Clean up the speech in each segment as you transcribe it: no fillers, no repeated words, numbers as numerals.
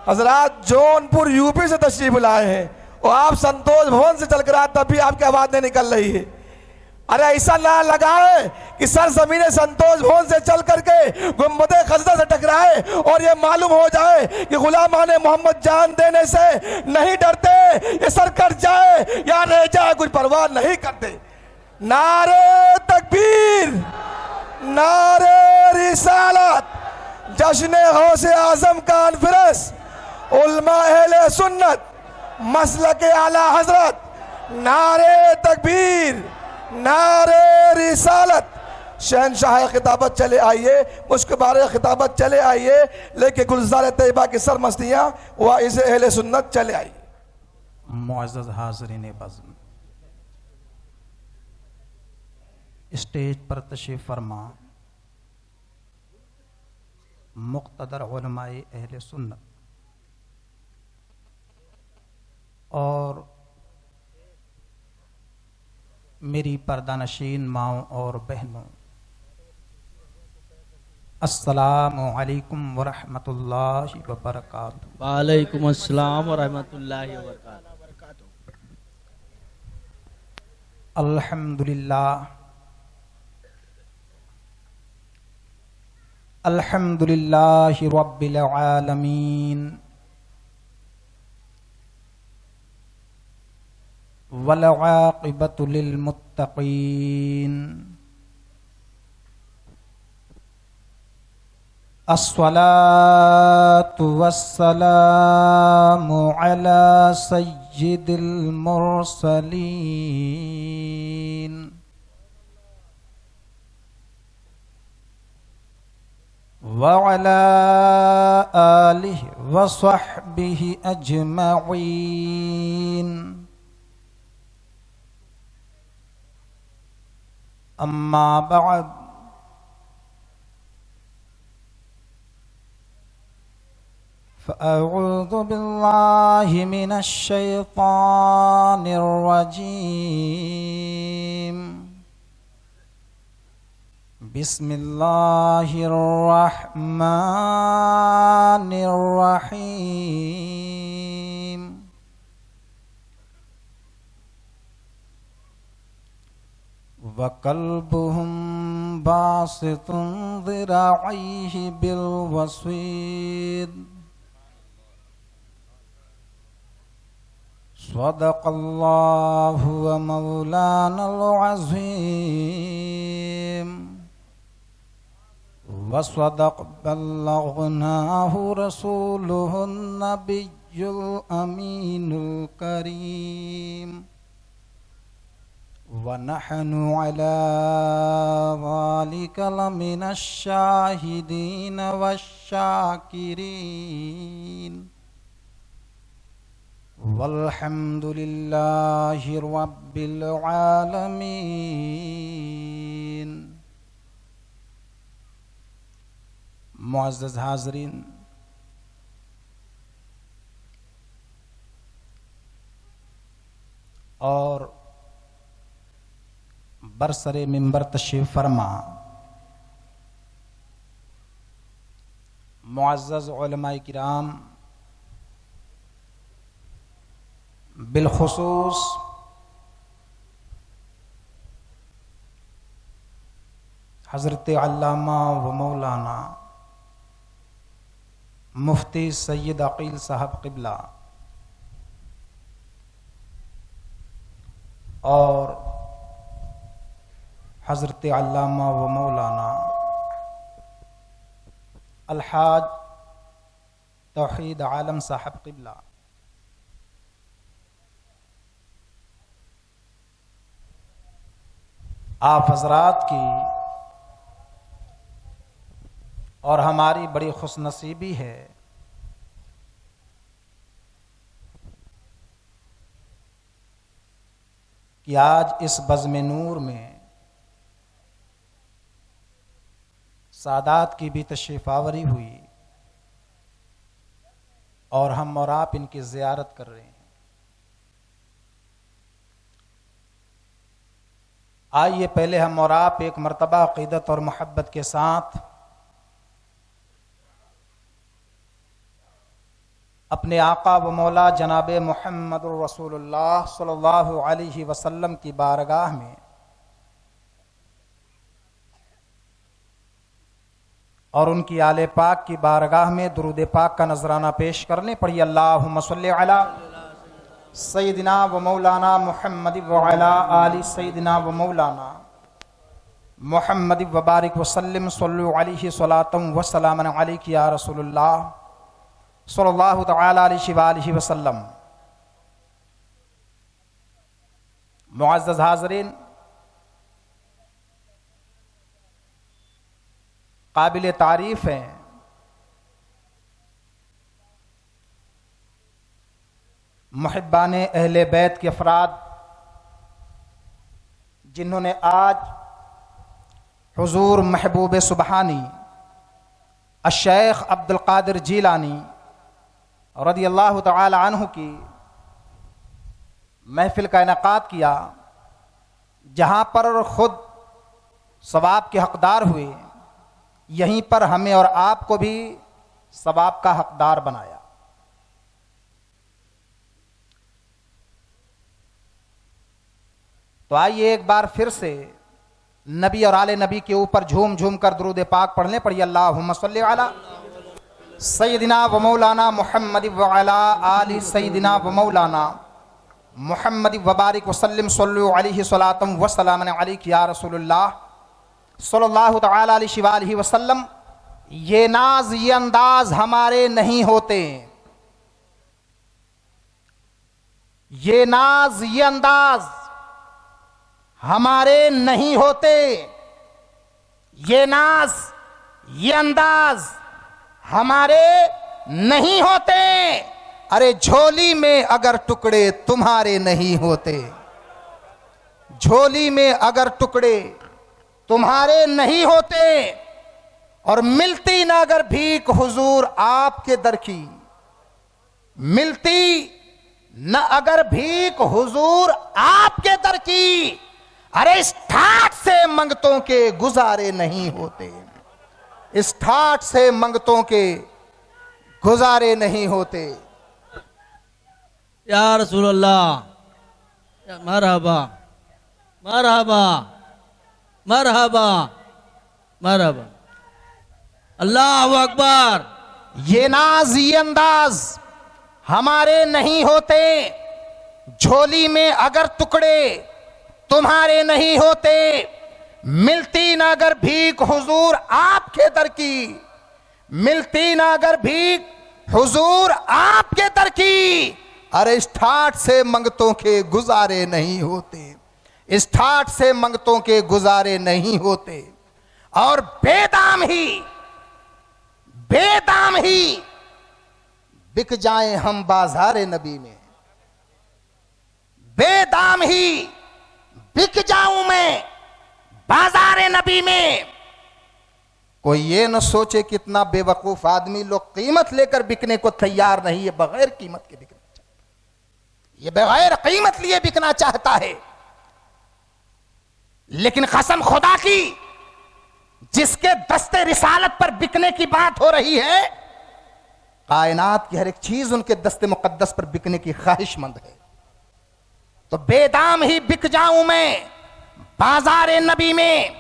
हजरात जौनपुर यूपी से तशरीफ लाए हैं और आप संतोष भवन से चलकर आए तब भी आपकी आवाज नहीं निकल रही है। अरे ऐसा ना लगाए कि सर जमीन संतोष भवन से चल करके गुंबदे खजरा से टकराए और ये मालूम हो जाए कि गुलामान मोहम्मद जान देने से नहीं डरते, ये सर कट जाए या रह जाए कुछ परवाह नहीं करते। नारे तकबीर, नारे रिसालत, जश्न गौसे आजम कॉन्फ्रेंस, उलमा अहले सुन्नत, मसलक आला हजरत, नारे तकबीर, नारे रिसालत। शहनशाह खिताबत चले आइए, मुश्क बारे खिताबत चले आइए, लेके गुलजार तैयबा की सरमस्तियाँ वाइज़ अहले सुन्नत चले आइए। मुअज़्ज़ज़ हाज़रीन बज़्म, स्टेज पर तशरीफ़ फरमा मुक़्तदर उलमाए अहले सुन्नत और मेरी पर्दानशीन माओं और बहनों, अस्सलामु अलैकुम व रहमतुल्लाहि व बरकातुहू। वालेकुम अस्सलाम व रहमतुल्लाहि व बरकातुहू। अल्हम्दुलिल्लाह, अल्हम्दुलिल्लाहि रब्बिल आलमीन, वल आक़िबतु लिल मुत्तक़ीन, अस्सलातु वस्सलामु अला सय्यिदिल मुरसलीन, व अला आलिहि व सहबिहि अजमईन। अम्मा बाद, फ़अऊज़ु बिल्लाहि मिनश शैतानिर रजीम। बिस्मिल्लाहिर रहमानिर रहीम। वकल्बुहुम बासितुन ज़िराइहि बिलवसीद। सदक़ल्लाहु व मौलानल अज़ीम व सदक़ बल्लग़नाहु रसूलुहुन नबियुल अमीनुल करीम। व नहनु अला ज़ालिका लमिनश शाहिदीन वश्शाकिरीन। वल्हम्दुलिल्लाहि रब्बिल आलमीन। मुअज़्ज़ज़ हाज़रीन, और बरसरे मिंबर तशरीफ़ फरमा मुअज़्ज़ज़ उलमाए किराम, बिलखुसूस हज़रत अल्लामा व मौलाना मुफ्ती सैयद अकील साहब क़िबला और हज़रत अल्लामा व मौलाना अलहाज तौहीद आलम साहब क़िबला, आप हजरात की और हमारी बड़ी खुशनसीबी है कि आज इस बज़्म नूर में सादात की भी तशरीफ़ आवरी हुई और हम और आप इनकी ज़ियारत कर रहे हैं। आइए पहले हम और आप एक मर्तबा अक़ीदत और मोहब्बत के साथ अपने आका व मौला जनाब मुहम्मदुर रसूलुल्लाह सल्लल्लाहु अलैहि वसल्लम की बारगाह में और उनकी आले पाक की बारगाह में दुरूद पाक का नजराना पेश करने पड़ी। अल्लाहुम्मा सल्ली अला सय्यदिना व मौलाना मुहम्मद व अला आलि सय्यदिना व मौलाना मुहम्मद व बारिक व सल्लिम सल्लु अलैहि सलातम व सलामन अलैका या रसूलुल्लाह सल्लल्लाहु तआला अलैहि वसल्लम। मुअज़्ज़ज़ हाज़रीन, काबिल तारीफ हैं मुहिब्बाने अहले बैत के अफराद जिन्होंने आज हुजूर महबूब सुबहानी अश-शेख अब्दुल कादिर जीलानी रदियल्लाहु तआला अन्हु की महफिल का इनेकाद किया, जहां पर खुद सवाब के हकदार हुए, यहीं पर हमें और आपको भी सवाब का हकदार बनाया। तो आइए एक बार फिर से नबी और आले नबी के ऊपर झूम झूम कर दुरूद पाक पढ़ने पड़ी। अल्लाहुम्मा सल्ली अला सय्यदिना व मौलाना मुहम्मद व अला आलि सय्यदिना व मौलाना मुहम्मद व बारिक व सल्लिम सल्लु अलैहि सलातम व सलामन अलैका या रसूलुल्लाह सल्लल्लाहु तआला अलैहि वसल्लम। ये नाज ये अंदाज हमारे नहीं होते, ये नाज ये अंदाज हमारे नहीं होते, ये नाज ये अंदाज हमारे नहीं होते। अरे झोली में अगर टुकड़े तुम्हारे नहीं होते, झोली में अगर टुकड़े तुम्हारे नहीं होते, और मिलती ना अगर भीख हुजूर आपके दर की, मिलती न अगर भीख हुजूर आपके दर की, अरे इस ठाठ से मंगतों के गुजारे नहीं होते, इस ठाठ से मंगतों के गुजारे नहीं होते। या रसूलल्लाह, मरहबा मरहबा मरहबा मरहबा, अल्लाहु अकबर। ये नाज ये अंदाज हमारे नहीं होते, झोली में अगर टुकड़े तुम्हारे नहीं होते, मिलती ना अगर भीख हुजूर आपके दर की, मिलती ना अगर भीख हुजूर आपके दर की, अरे इस ठाठ से मंगतों के गुजारे नहीं होते, इस ठाठ से मंगतों के गुजारे नहीं होते। और बेदाम ही बिक जाएं हम बाजार नबी में, बेदाम ही बिक जाऊं मैं बाजार नबी में। कोई ये न सोचे कितना बेवकूफ आदमी, लोग कीमत लेकर बिकने को तैयार नहीं है, बगैर कीमत के बिकना चाहता है, ये बगैर कीमत लिए बिकना चाहता है। लेकिन कसम खुदा की, जिसके दस्ते रिसालत पर बिकने की बात हो रही है, कायनात की हर एक चीज उनके दस्ते मुकद्दस पर बिकने की ख्वाहिशमंद है। तो बेदाम ही बिक जाऊं मैं बाजार नबी में,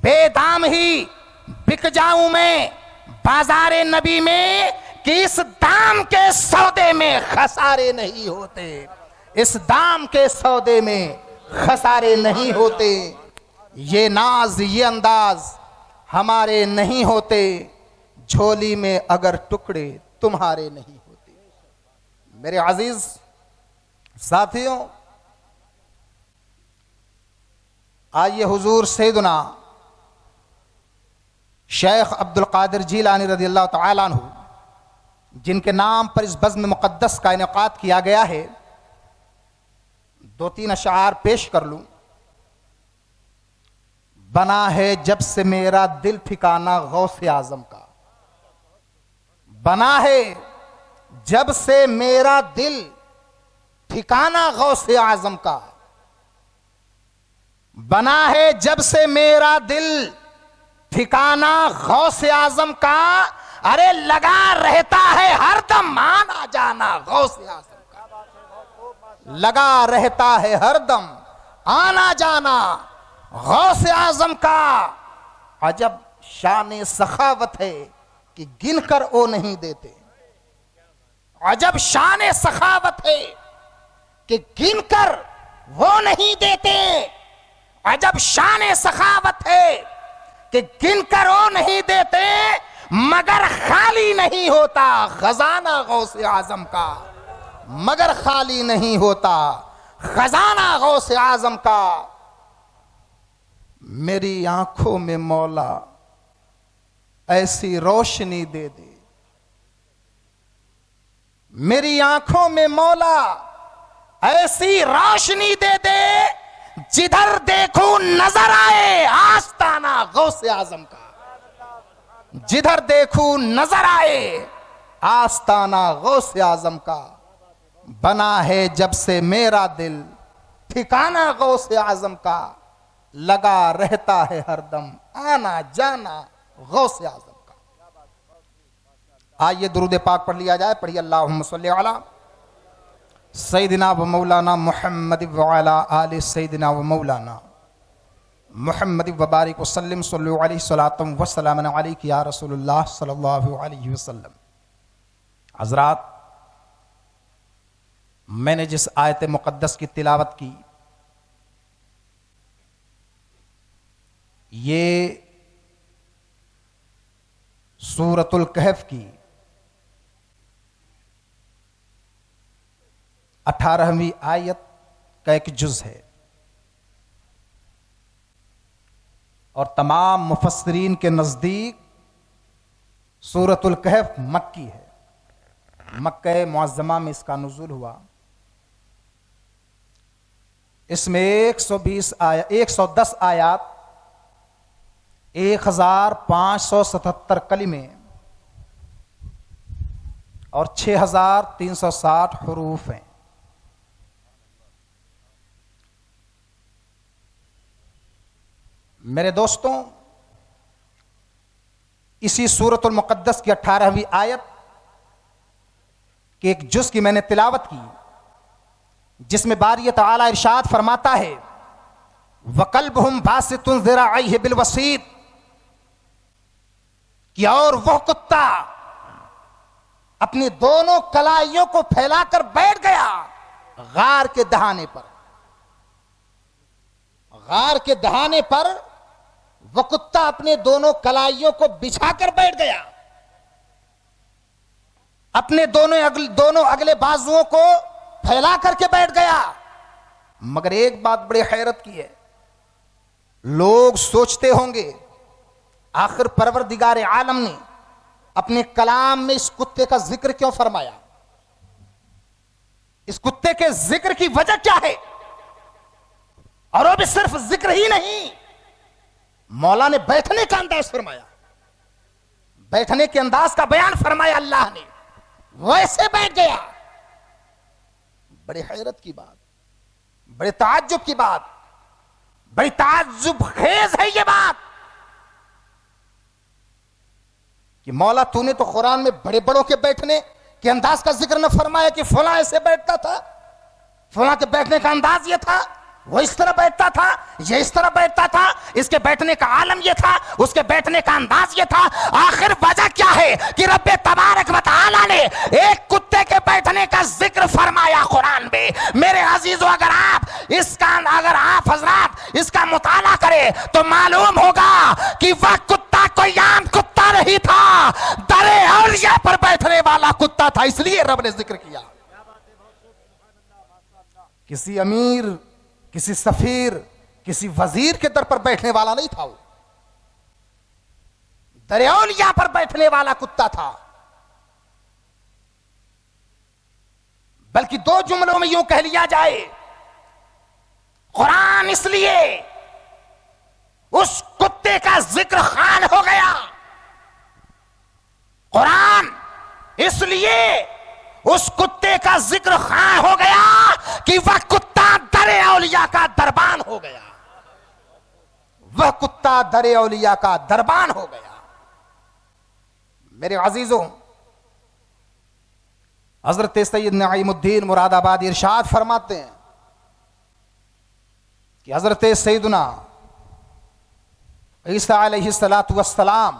बेदाम ही बिक जाऊं मैं बाजार नबी में, कि इस दाम के सौदे में खसारे नहीं होते, इस दाम के सौदे में खसारे नहीं होते। ये नाज ये अंदाज हमारे नहीं होते, झोली में अगर टुकड़े तुम्हारे नहीं होते। मेरे अजीज साथियों, आइए हुजूर सैयदना शेख अब्दुल कादिर जीलानी रज़ियल्लाहु तआला अन्हु, जिनके नाम पर इस बज़्म मुक़द्दस का इनेकाद किया गया है, दो तीन अशार पेश कर लूं। बना है जब से मेरा दिल ठिकाना गौसे आजम का, बना है जब से मेरा दिल ठिकाना गौसे आजम का, बना है जब से मेरा दिल ठिकाना गौसे आजम का। अरे लगा रहता है हरदम माना आस्ताना गौसे आजम का लगा रहता है हरदम आना जाना गौसे आजम का। अजब शान सखावत है कि गिनकर वो नहीं देते। अजब शान सखावत है कि गिनकर वो नहीं देते। अजब शान सखावत है कि गिनकर वो नहीं देते मगर खाली नहीं होता खजाना गौसे आजम का। मगर खाली नहीं होता खजाना गौसे आजम का। मेरी आंखों में मौला ऐसी रोशनी दे दे। मेरी आंखों में मौला ऐसी रोशनी दे दे जिधर देखूं नजर आए आस्ताना गौसे आजम का। जिधर देखूं नजर आए आस्ताना गौसे आजम का। बना है जब से मेरा दिल ठिकाना गौसे आजम का। लगा रहता है हरदम आना जाना गौसे आजम का। आइए दुरूद पाक पढ़ लिया जाए। पढ़िए अल्लाहुम्मा सल्ली अला सय्यदिना व मौलाना मुहम्मद व अला आलि सय्यदिना व मौलाना मुहम्मद व बारिक वसल्लम सल्लल्लाहु अलैहि सलातम व सलामन अलैका या रसूलुल्लाह सल्लल्लाहु अलैहि वसल्लम। हज़रात, मैंने जिस आयत मुक़द्दस की तिलावत की ये सूरतुल कहफ की 18वीं आयत का एक जुज है और तमाम मुफस्सिरीन के नजदीक सूरतुल कहफ मक्की है। मक्का मुअज़्ज़मा में इसका नुज़ूल हुआ। इसमें 110 आयात 1577 कलिमे और 6360 हुरूफ हैं। मेरे दोस्तों, इसी सूरतुल मुक़द्दस की 18वीं आयत के एक जुज़ की मैंने तिलावत की जिसमें बारी तआला इरशाद फरमाता है वक़ल्बुहुम बासितुन ज़िराइहि बिल वसीत कि और वह कुत्ता अपनी दोनों कलाइयों को फैलाकर बैठ गया गार के दहाने पर। गार के दहाने पर वह कुत्ता अपने दोनों कलाइयों को बिछाकर बैठ गया। अपने दोनों अगले बाजुओं को फैला करके बैठ गया। मगर एक बात बड़ी हैरत की है। लोग सोचते होंगे आखिर परवरदिगार आलम ने अपने कलाम में इस कुत्ते का जिक्र क्यों फरमाया। इस कुत्ते के जिक्र की वजह क्या है। और वो भी सिर्फ जिक्र ही नहीं, मौला ने बैठने का अंदाज फरमाया। बैठने के अंदाज का बयान फरमाया अल्लाह ने, वैसे बैठ गया। बड़ी हैरत की बात, बड़े ताज्जुब की बात, बड़ी ताज्जुब खेज है ये बात कि मौला तूने तो कुरान में बड़े बड़ों के बैठने के अंदाज का जिक्र न फरमाया कि फला ऐसे बैठता था, फला के बैठने का अंदाज ये था, वो इस तरह बैठता था, ये इस तरह बैठता था, इसके बैठने का आलम ये था, उसके बैठने का अंदाज ये था। आखिर वजह क्या है कि रब्बे तबारक व तआला ने एक कुत्ते के बैठने का जिक्र फरमाया कुरान में। मेरे अजीजों, अगर आप हजरात इसका मुताला करें तो मालूम होगा कि वह कुत्ता कोई आम कुत्ता नहीं था, दरे औलिया पर बैठने वाला कुत्ता था। इसलिए रब ने जिक्र किया। किसी अमीर, किसी सफीर, किसी वजीर के दर पर बैठने वाला नहीं था, वो दरियालिया पर बैठने वाला कुत्ता था। बल्कि दो जुमलों में यूं कह लिया जाए, कुरान इसलिए उस कुत्ते का जिक्र खान हो गया, कुरान इसलिए उस कुत्ते का जिक्र खान हो गया कि वह कुत्ता दरे औलिया का दरबान हो गया। वह कुत्ता दरे औलिया का दरबान हो गया। मेरे अजीजों, हजरत सैयद नईमुद्दीन मुरादाबादी इरशाद फरमाते हैं कि हजरत सैयदना ईसा अलैहिस्सलातु वस्सलाम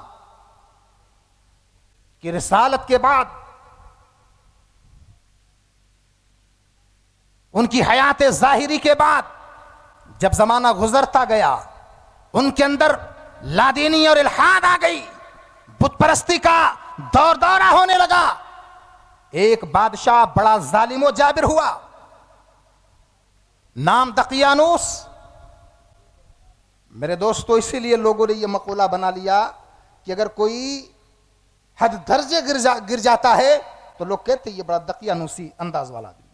की रिसालत के बाद उनकी हयात जाहिरी के बाद जब जमाना गुजरता गया, उनके अंदर लादीनी और इल्हाद आ गई, बुत परस्ती का दौर दौरा होने लगा। एक बादशाह बड़ा जालिम जाबिर हुआ, नाम दकियानूस। मेरे दोस्तों, इसीलिए लोगों ने यह मकूला बना लिया कि अगर कोई हद दर्जे गिर जाता है तो लोग कहते ये बड़ा दकियानूसी अंदाज वाला आदमी,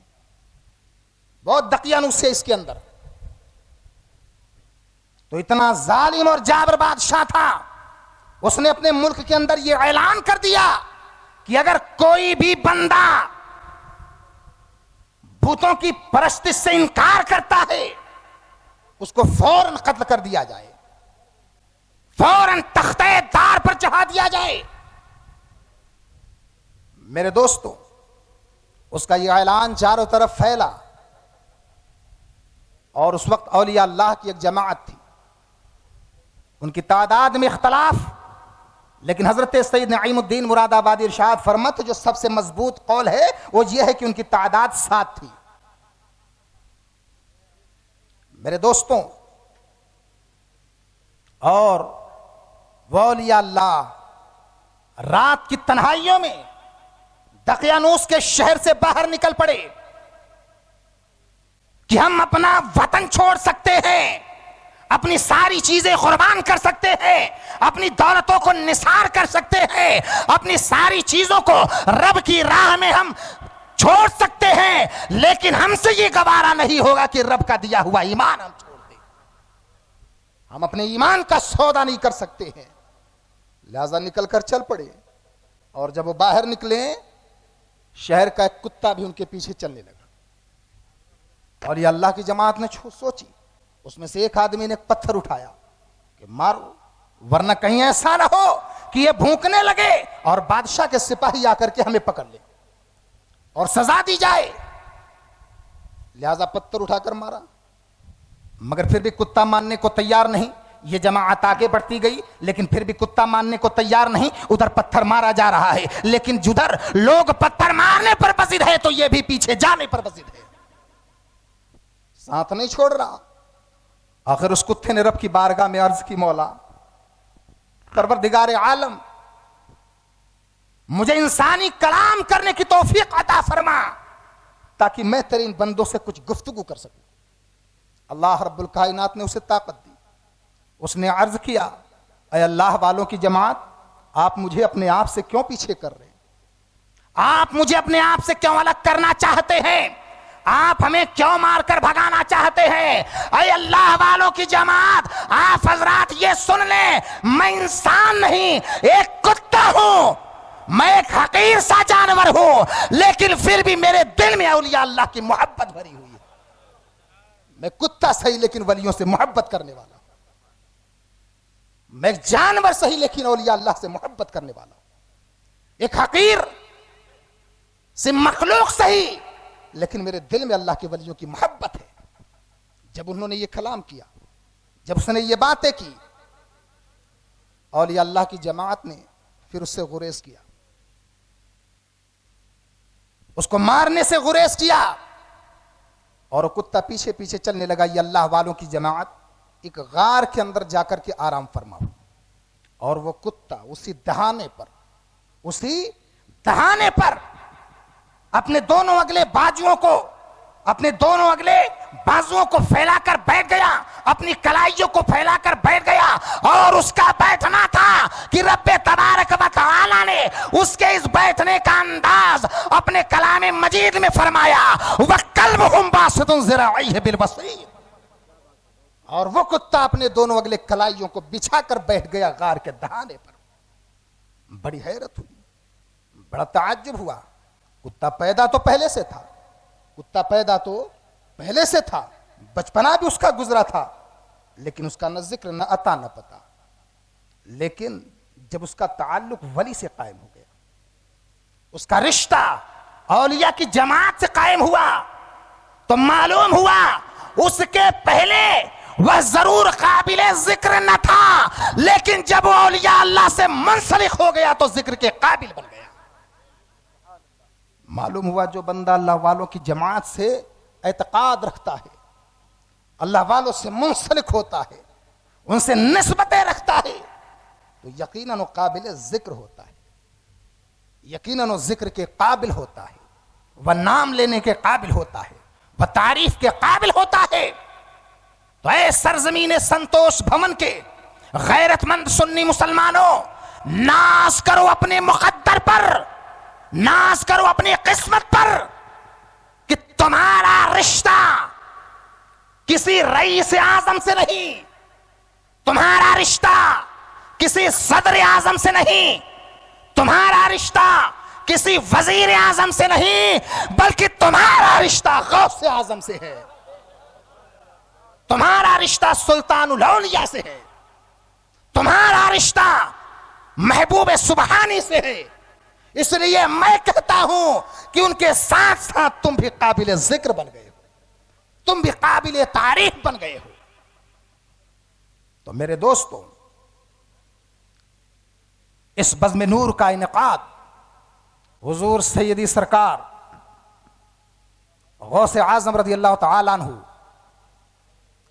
बहुत दकियानूस है इसके अंदर। तो इतना जालिम और जाबिर बादशाह था, उसने अपने मुल्क के अंदर यह ऐलान कर दिया कि अगर कोई भी बंदा भूतों की परस्तिश से इनकार करता है उसको फौरन कत्ल कर दिया जाए, फौरन तख्ते दार पर चढ़ा दिया जाए। मेरे दोस्तों, उसका यह ऐलान चारों तरफ फैला और उस वक्त औलिया अल्लाह की एक जमात थी, उनकी तादाद में इख्तलाफ, लेकिन हजरत सैयद नईमुद्दीन मुरादाबादी इरशाद फरमाते जो सबसे मजबूत कौल है वो ये है कि उनकी तादाद 7 थी। मेरे दोस्तों, और वो औलिया अल्लाह रात की तन्हाइयों में दकियानूस के शहर से बाहर निकल पड़े कि हम अपना वतन छोड़ सकते हैं, अपनी सारी चीजें कुर्बान कर सकते हैं, अपनी दौलतों को निसार कर सकते हैं, अपनी सारी चीजों को रब की राह में हम छोड़ सकते हैं, लेकिन हमसे ये गवारा नहीं होगा कि रब का दिया हुआ ईमान हम छोड़ दें। हम अपने ईमान का सौदा नहीं कर सकते हैं। लिहाजा निकल कर चल पड़े, और जब वो बाहर निकले शहर का एक कुत्ता भी उनके पीछे चलने लगा। और ये अल्लाह की जमात ने सोची, उसमें से एक आदमी ने एक पत्थर उठाया कि मारो, वरना कहीं ऐसा ना हो कि ये भूखने लगे और बादशाह के सिपाही आकर के हमें पकड़ ले और सजा दी जाए। लिहाजा पत्थर उठाकर मारा, मगर फिर भी कुत्ता मानने को तैयार नहीं। ये जमात आगे बढ़ती गई, लेकिन फिर भी कुत्ता मानने को तैयार नहीं। उधर पत्थर मारा जा रहा है, लेकिन जिधर लोग पत्थर मारने पर बजिद है तो ये भी पीछे जाने पर बजिद है, साथ नहीं छोड़ रहा। आखिर उस कुत्ते ने रब की बारगाह में अर्ज की, मौला परवरदिगार आलम, मुझे इंसानी कलाम करने की तौफीक अता फरमा ताकि मैं तेरे इन बंदों से कुछ गुफ्तगू कर सकूं। अल्लाह रब्बुल कायनात ने उसे ताकत दी। उसने अर्ज किया, ऐ अल्लाह वालों की जमात, आप मुझे अपने आप से क्यों पीछे कर रहे हैं? आप मुझे अपने आप से क्यों अलग करना चाहते हैं? आप हमें क्यों मारकर भगाना चाहते हैं? ऐ अल्लाह वालों की जमात, आप हजरात ये सुन लें, मैं इंसान नहीं, एक कुत्ता हूं, मैं एक हकीर सा जानवर हूं, लेकिन फिर भी मेरे दिल में औलिया अल्लाह की मोहब्बत भरी हुई है। मैं कुत्ता सही लेकिन वलियों से मोहब्बत करने वाला, मैं एक जानवर सही लेकिन औलिया अल्लाह से मोहब्बत करने वाला, एक हकीर से मखलूक सही लेकिन मेरे दिल में अल्लाह के वलियों की मोहब्बत है। जब उन्होंने ये कलाम किया, जब उसने ये बातें की, औलिया अल्लाह की जमात ने फिर उससे गुरेज किया, उसको मारने से गुरेज किया, और वो कुत्ता पीछे पीछे चलने लगा। ये अल्लाह वालों की जमात एक गार के अंदर जाकर के आराम फरमा, और वो कुत्ता उसी दहाने पर अपने दोनों अगले बाजुओं को फैलाकर बैठ गया, अपनी कलाइयों को फैलाकर बैठ गया, और उसका बैठना था कि रब्बे तबारक व तआला ने उसके इस बैठने का अंदाज अपने कलाम मजीद में फरमाया, वकल्बुहुम बासितुन ज़िराइहि बिलवसीर, और वो कुत्ता अपने दोनों अगले कलाइयों को बिछाकर बैठ गया गार के दहाने पर। बड़ी हैरत हुई, बड़ा ताज्जुब हुआ। कुत्ता पैदा तो पहले से था, बचपना भी उसका गुजरा था, लेकिन उसका न जिक्र न अता न पता। लेकिन जब उसका ताल्लुक वली से कायम हो गया, उसका रिश्ता औलिया की जमात से कायम हुआ तो मालूम हुआ उसके पहले वह जरूर काबिले जिक्र न था, लेकिन जब वो औलिया अल्लाह से मुंसलिक हो गया तो जिक्र के काबिल बन गया। मालूम हुआ जो बंदा अल्लाह वालों की जमात से एतकाद रखता है, अल्लाह वालों से मुंसलिक होता है, उनसे निस्बतें रखता है, तो यकीनन वो काबिल जिक्र होता है, यकीनन वो जिक्र के काबिल होता है, वह नाम लेने के काबिल होता है, वह तारीफ के काबिल होता है। तो ऐ सरजमीन संतोष भवन के गैरतमंद सुन्नी मुसलमानों, नाज करो अपने मुकद्दर पर, नाज करो अपनी किस्मत पर कि तुम्हारा रिश्ता किसी रईस आजम से नहीं, तुम्हारा रिश्ता किसी सदर आजम से नहीं, तुम्हारा रिश्ता किसी वजीर आजम से नहीं, बल्कि तुम्हारा रिश्ता गौसे आजम से है, तुम्हारा रिश्ता सुल्तानुल औलिया से है, तुम्हारा रिश्ता महबूब सुबहानी से है। इसलिए मैं कहता हूं कि उनके साथ साथ तुम भी काबिल जिक्र बन गए हो, तुम भी काबिल तारीफ बन गए हो। तो मेरे दोस्तों, इस बज़्म नूर का इनेकाद हुजूर सैयदी सरकार गौसे आजम रज़ी अल्लाह तआला अन्हु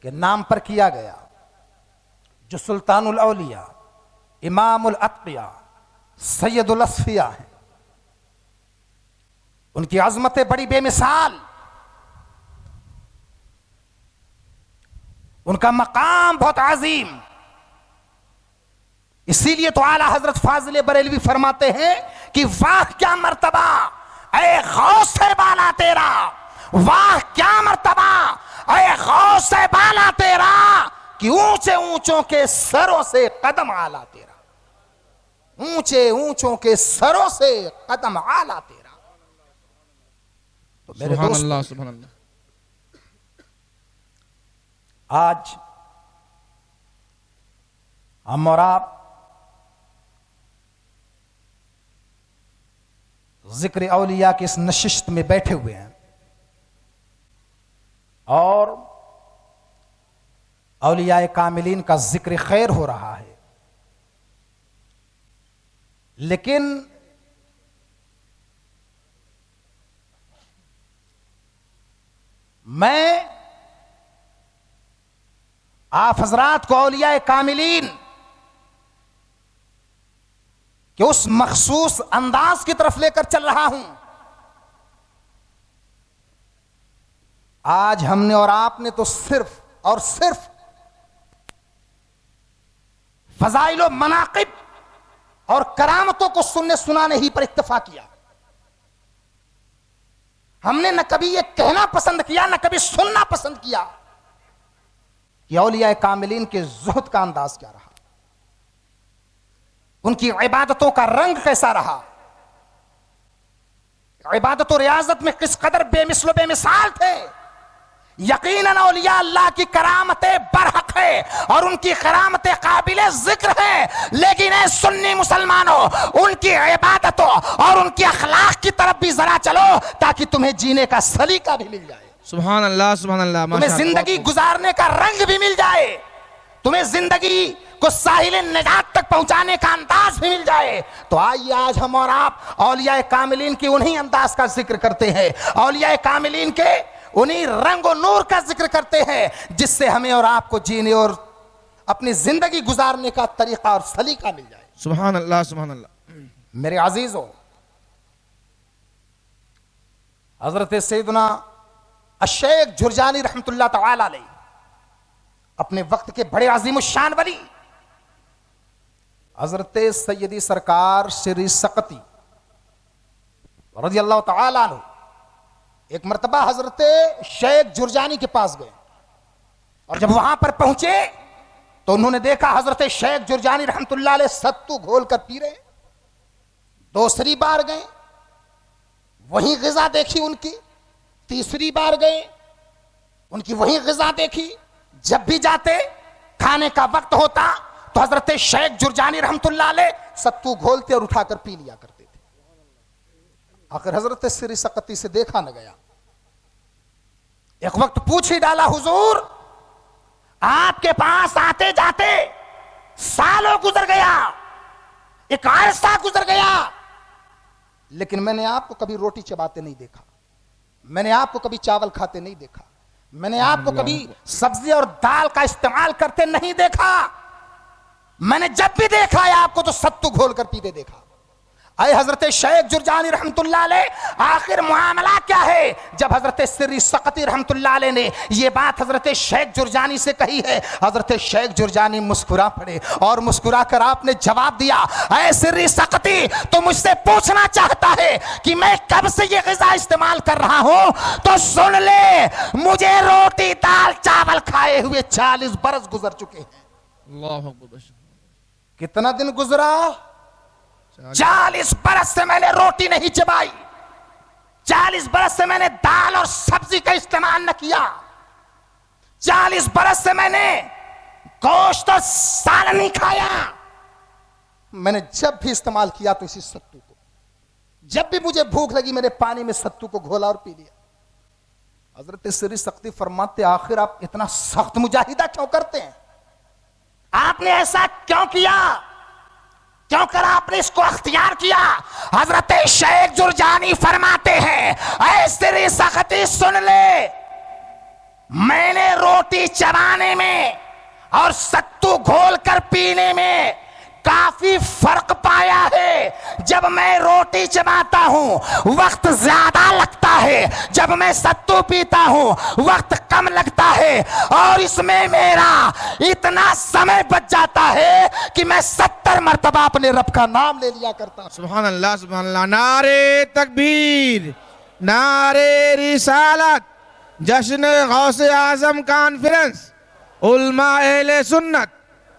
के नाम पर किया गया, जो सुल्तानुल औलिया, इमामुल अत्किया, सैयदुल अस्फिया हैं। उनकी अजमतें बड़ी बेमिसाल, उनका मकाम बहुत अजीम। इसीलिए तो आला हजरत फाजिल बरेलवी फरमाते हैं कि वाह क्या मर्तबा ऐ गौसे बाला तेरा, वाह क्या मर्तबा ऐ गौसे बाला तेरा, कि ऊंचे ऊंचों के सरों से कदम आला तेरा, ऊंचे ऊंचों के सरों से कदम आला तेरा। तो मेरे दोस्तों, सुभान अल्लाह। आज हम और आप जिक्र औलिया की इस नशिस्त में बैठे हुए हैं और औलिया कामिलीन का जिक्र खैर हो रहा है, लेकिन मैं आप हजरात को औलिया कामिलीन कि उस मखसूस अंदाज की तरफ लेकर चल रहा हूं। आज हमने और आपने तो सिर्फ और सिर्फ फजाइल मनाकिब और करामतों को सुनने सुनाने ही पर इत्तेफा किया। हमने न कभी यह कहना पसंद किया, न कभी सुनना पसंद किया कि औलिया कामिलीन के ज़ुहद का अंदाज क्या रहा, उनकी इबादतों का रंग कैसा रहा, इबादत और रियाजत में किस कदर बेमिसलो बेमिसाल थे। यकीनन औलिया अल्लाह की करामतें बरहक है और उनकी करामतें काबिले जिक्र है, लेकिन ऐ सुन्नी मुसलमानों, उनकी इबादतों और उनकी अखलाक की तरफ भी जरा चलो ताकि तुम्हें जीने का सलीका भी मिल जाए। सुभान अल्लाह, सुभान अल्लाह। तुम्हें जिंदगी गुजारने का रंग भी मिल जाए, तुम्हें जिंदगी को साहिल निजात तक पहुंचाने का अंदाज भी मिल जाए। तो आइए आज हम और आप औलिया कामिलीन की उन्हीं अंदाज का जिक्र करते हैं, औलिया कामिलीन के उन्हीं रंग और नूर का जिक्र करते हैं जिससे हमें और आपको जीने और अपनी जिंदगी गुजारने का तरीका और सलीका मिल जाए। सुभान अल्लाह, सुभान अल्लाह। मेरे अजीजों, हजरत सैयदना शेख जुरजानी रहमतुल्लाह तआला अलैह अपने वक्त के बड़े अजीम शान वली हजरत सैयदी सरकार श्री सकती रज़ी अल्लाह तआला अन्हु एक मर्तबा हजरत शेख जुरजानी के पास गए और जब वहां पर पहुंचे तो उन्होंने देखा हजरत शेख जुरजानी रहमतुल्लाह अलैह सत्तू घोल कर पी रहे। दूसरी बार गए, वही ग़िज़ा देखी उनकी। तीसरी बार गए, उनकी वही ग़िज़ा देखी। जब भी जाते, खाने का वक्त होता तो हजरत शेख जुरजानी रहमतुल्लाह अलैह सत्तू घोलते और उठाकर पी लिया करते थे। आखिर हजरत सिरी सकती से देखा न गया। एक वक्त पूछ ही डाला, हुजूर आपके पास आते जाते सालों गुजर गया, एक अरसा गुजर गया, लेकिन मैंने आपको कभी रोटी चबाते नहीं देखा, मैंने आपको कभी चावल खाते नहीं देखा, मैंने आपको कभी सब्जी और दाल का इस्तेमाल करते नहीं देखा। मैंने जब भी देखा है आपको तो सत्तू घोलकर पीते देखा। आए हजरत शेख जुरजानी रहमतुल्लाह अलैह, आखिर मामला क्या है? जब हजरत सिर्री सकती रहमतुल्लाह अलैह ने यह बात हजरत शेख जुरजानी से कही है, हजरत शेख जुरजानी मुस्कुरा पड़े और मुस्कुरा कर आपने जवाब दिया, ऐ सिर्री सकती, तो मुझसे पूछना चाहता है कि मैं कब से ये ग़िज़ा इस्तेमाल कर रहा हूं? तो सुन ले, मुझे रोटी दाल चावल खाए हुए 40 बरस गुजर चुके हैं। अल्लाहु अकबर। कितना दिन गुजरा? 40 बरस से मैंने रोटी नहीं चबाई, 40 बरस से मैंने दाल और सब्जी का इस्तेमाल न किया, 40 बरस से मैंने गोश्त और सालन नहीं खाया। मैंने जब भी इस्तेमाल किया तो इसी सत्तू को, जब भी मुझे भूख लगी मैंने पानी में सत्तू को घोला और पी लिया। हजरत सिरी सकती फरमाते, आखिर आप इतना सख्त मुजाहिदा क्यों करते हैं? आपने ऐसा क्यों किया? क्यों कर आपने इसको अख्तियार किया? हजरत शेख जुरजानी फरमाते हैं, ऐ सिरी सकती सुन ले, मैंने रोटी चबाने में और सत्तू घोल कर पीने में काफी फर्क पाया है। जब मैं रोटी चबाता हूं वक्त ज्यादा लगता है, जब मैं सत्तू पीता हूं वक्त कम लगता है, और इसमें मेरा इतना समय बच जाता है कि मैं 70 मरतबा अपने रब का नाम ले लिया करता हूं। सुभान अल्लाह, सुभान अल्लाह। नारे तकबीर, नारे रिसालत, जश्न गौसे आजम कॉन्फ्रेंस, उलमा अहले सुन्नत,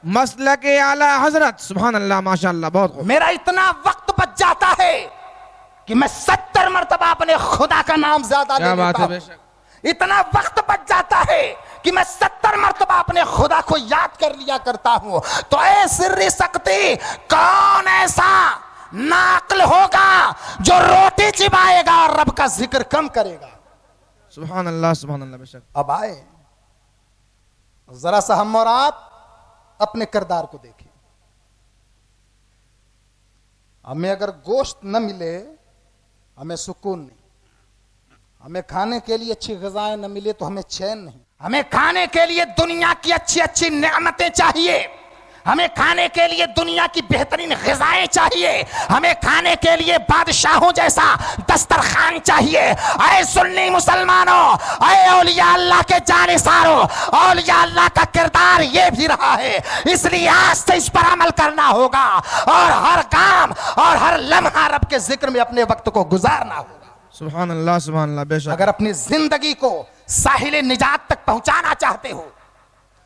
मसलक आला हजरत। सुभान अल्लाह, माशाअल्लाह, बहुत खूब। मेरा इतना वक्त बच जाता है कि मैं 70 मरतबा अपने खुदा का नाम ज्यादा ले लेता हूं। बेशक। इतना वक्त बच जाता है कि मैं 70 मरतबा अपने खुदा को याद कर लिया करता हूं। तो ऐ सिर्री सकती, कौन ऐसा नाक़िल होगा जो रोटी चिबाएगा और रब का जिक्र कम करेगा? सुभान अल्लाह, सुभान अल्लाह, बेशक। अब आए जरा सा हम और आप अपने किरदार को देखें। हमें अगर गोश्त न मिले हमें सुकून नहीं, हमें खाने के लिए अच्छी ग़िज़ाएं न मिले तो हमें चैन नहीं। हमें खाने के लिए दुनिया की अच्छी अच्छी नेमतें चाहिए, हमें खाने के लिए दुनिया की बेहतरीन ग़िज़ाएं चाहिए, हमें खाने के लिए बादशाहों जैसा दस्तरखान चाहिए। ऐ सुन्नी मुसलमानों, ऐ औलिया अल्लाह के जानिसारों, औलिया अल्लाह का किरदार ये भी रहा है, इसलिए आज से इस पर अमल करना होगा और हर काम और हर लम्हा रब के जिक्र में अपने वक्त को गुजारना होगा। सुभान अल्लाह, सुभान अल्लाह, बेशक। अगर अपनी जिंदगी को साहिल निजात तक पहुंचाना चाहते हो,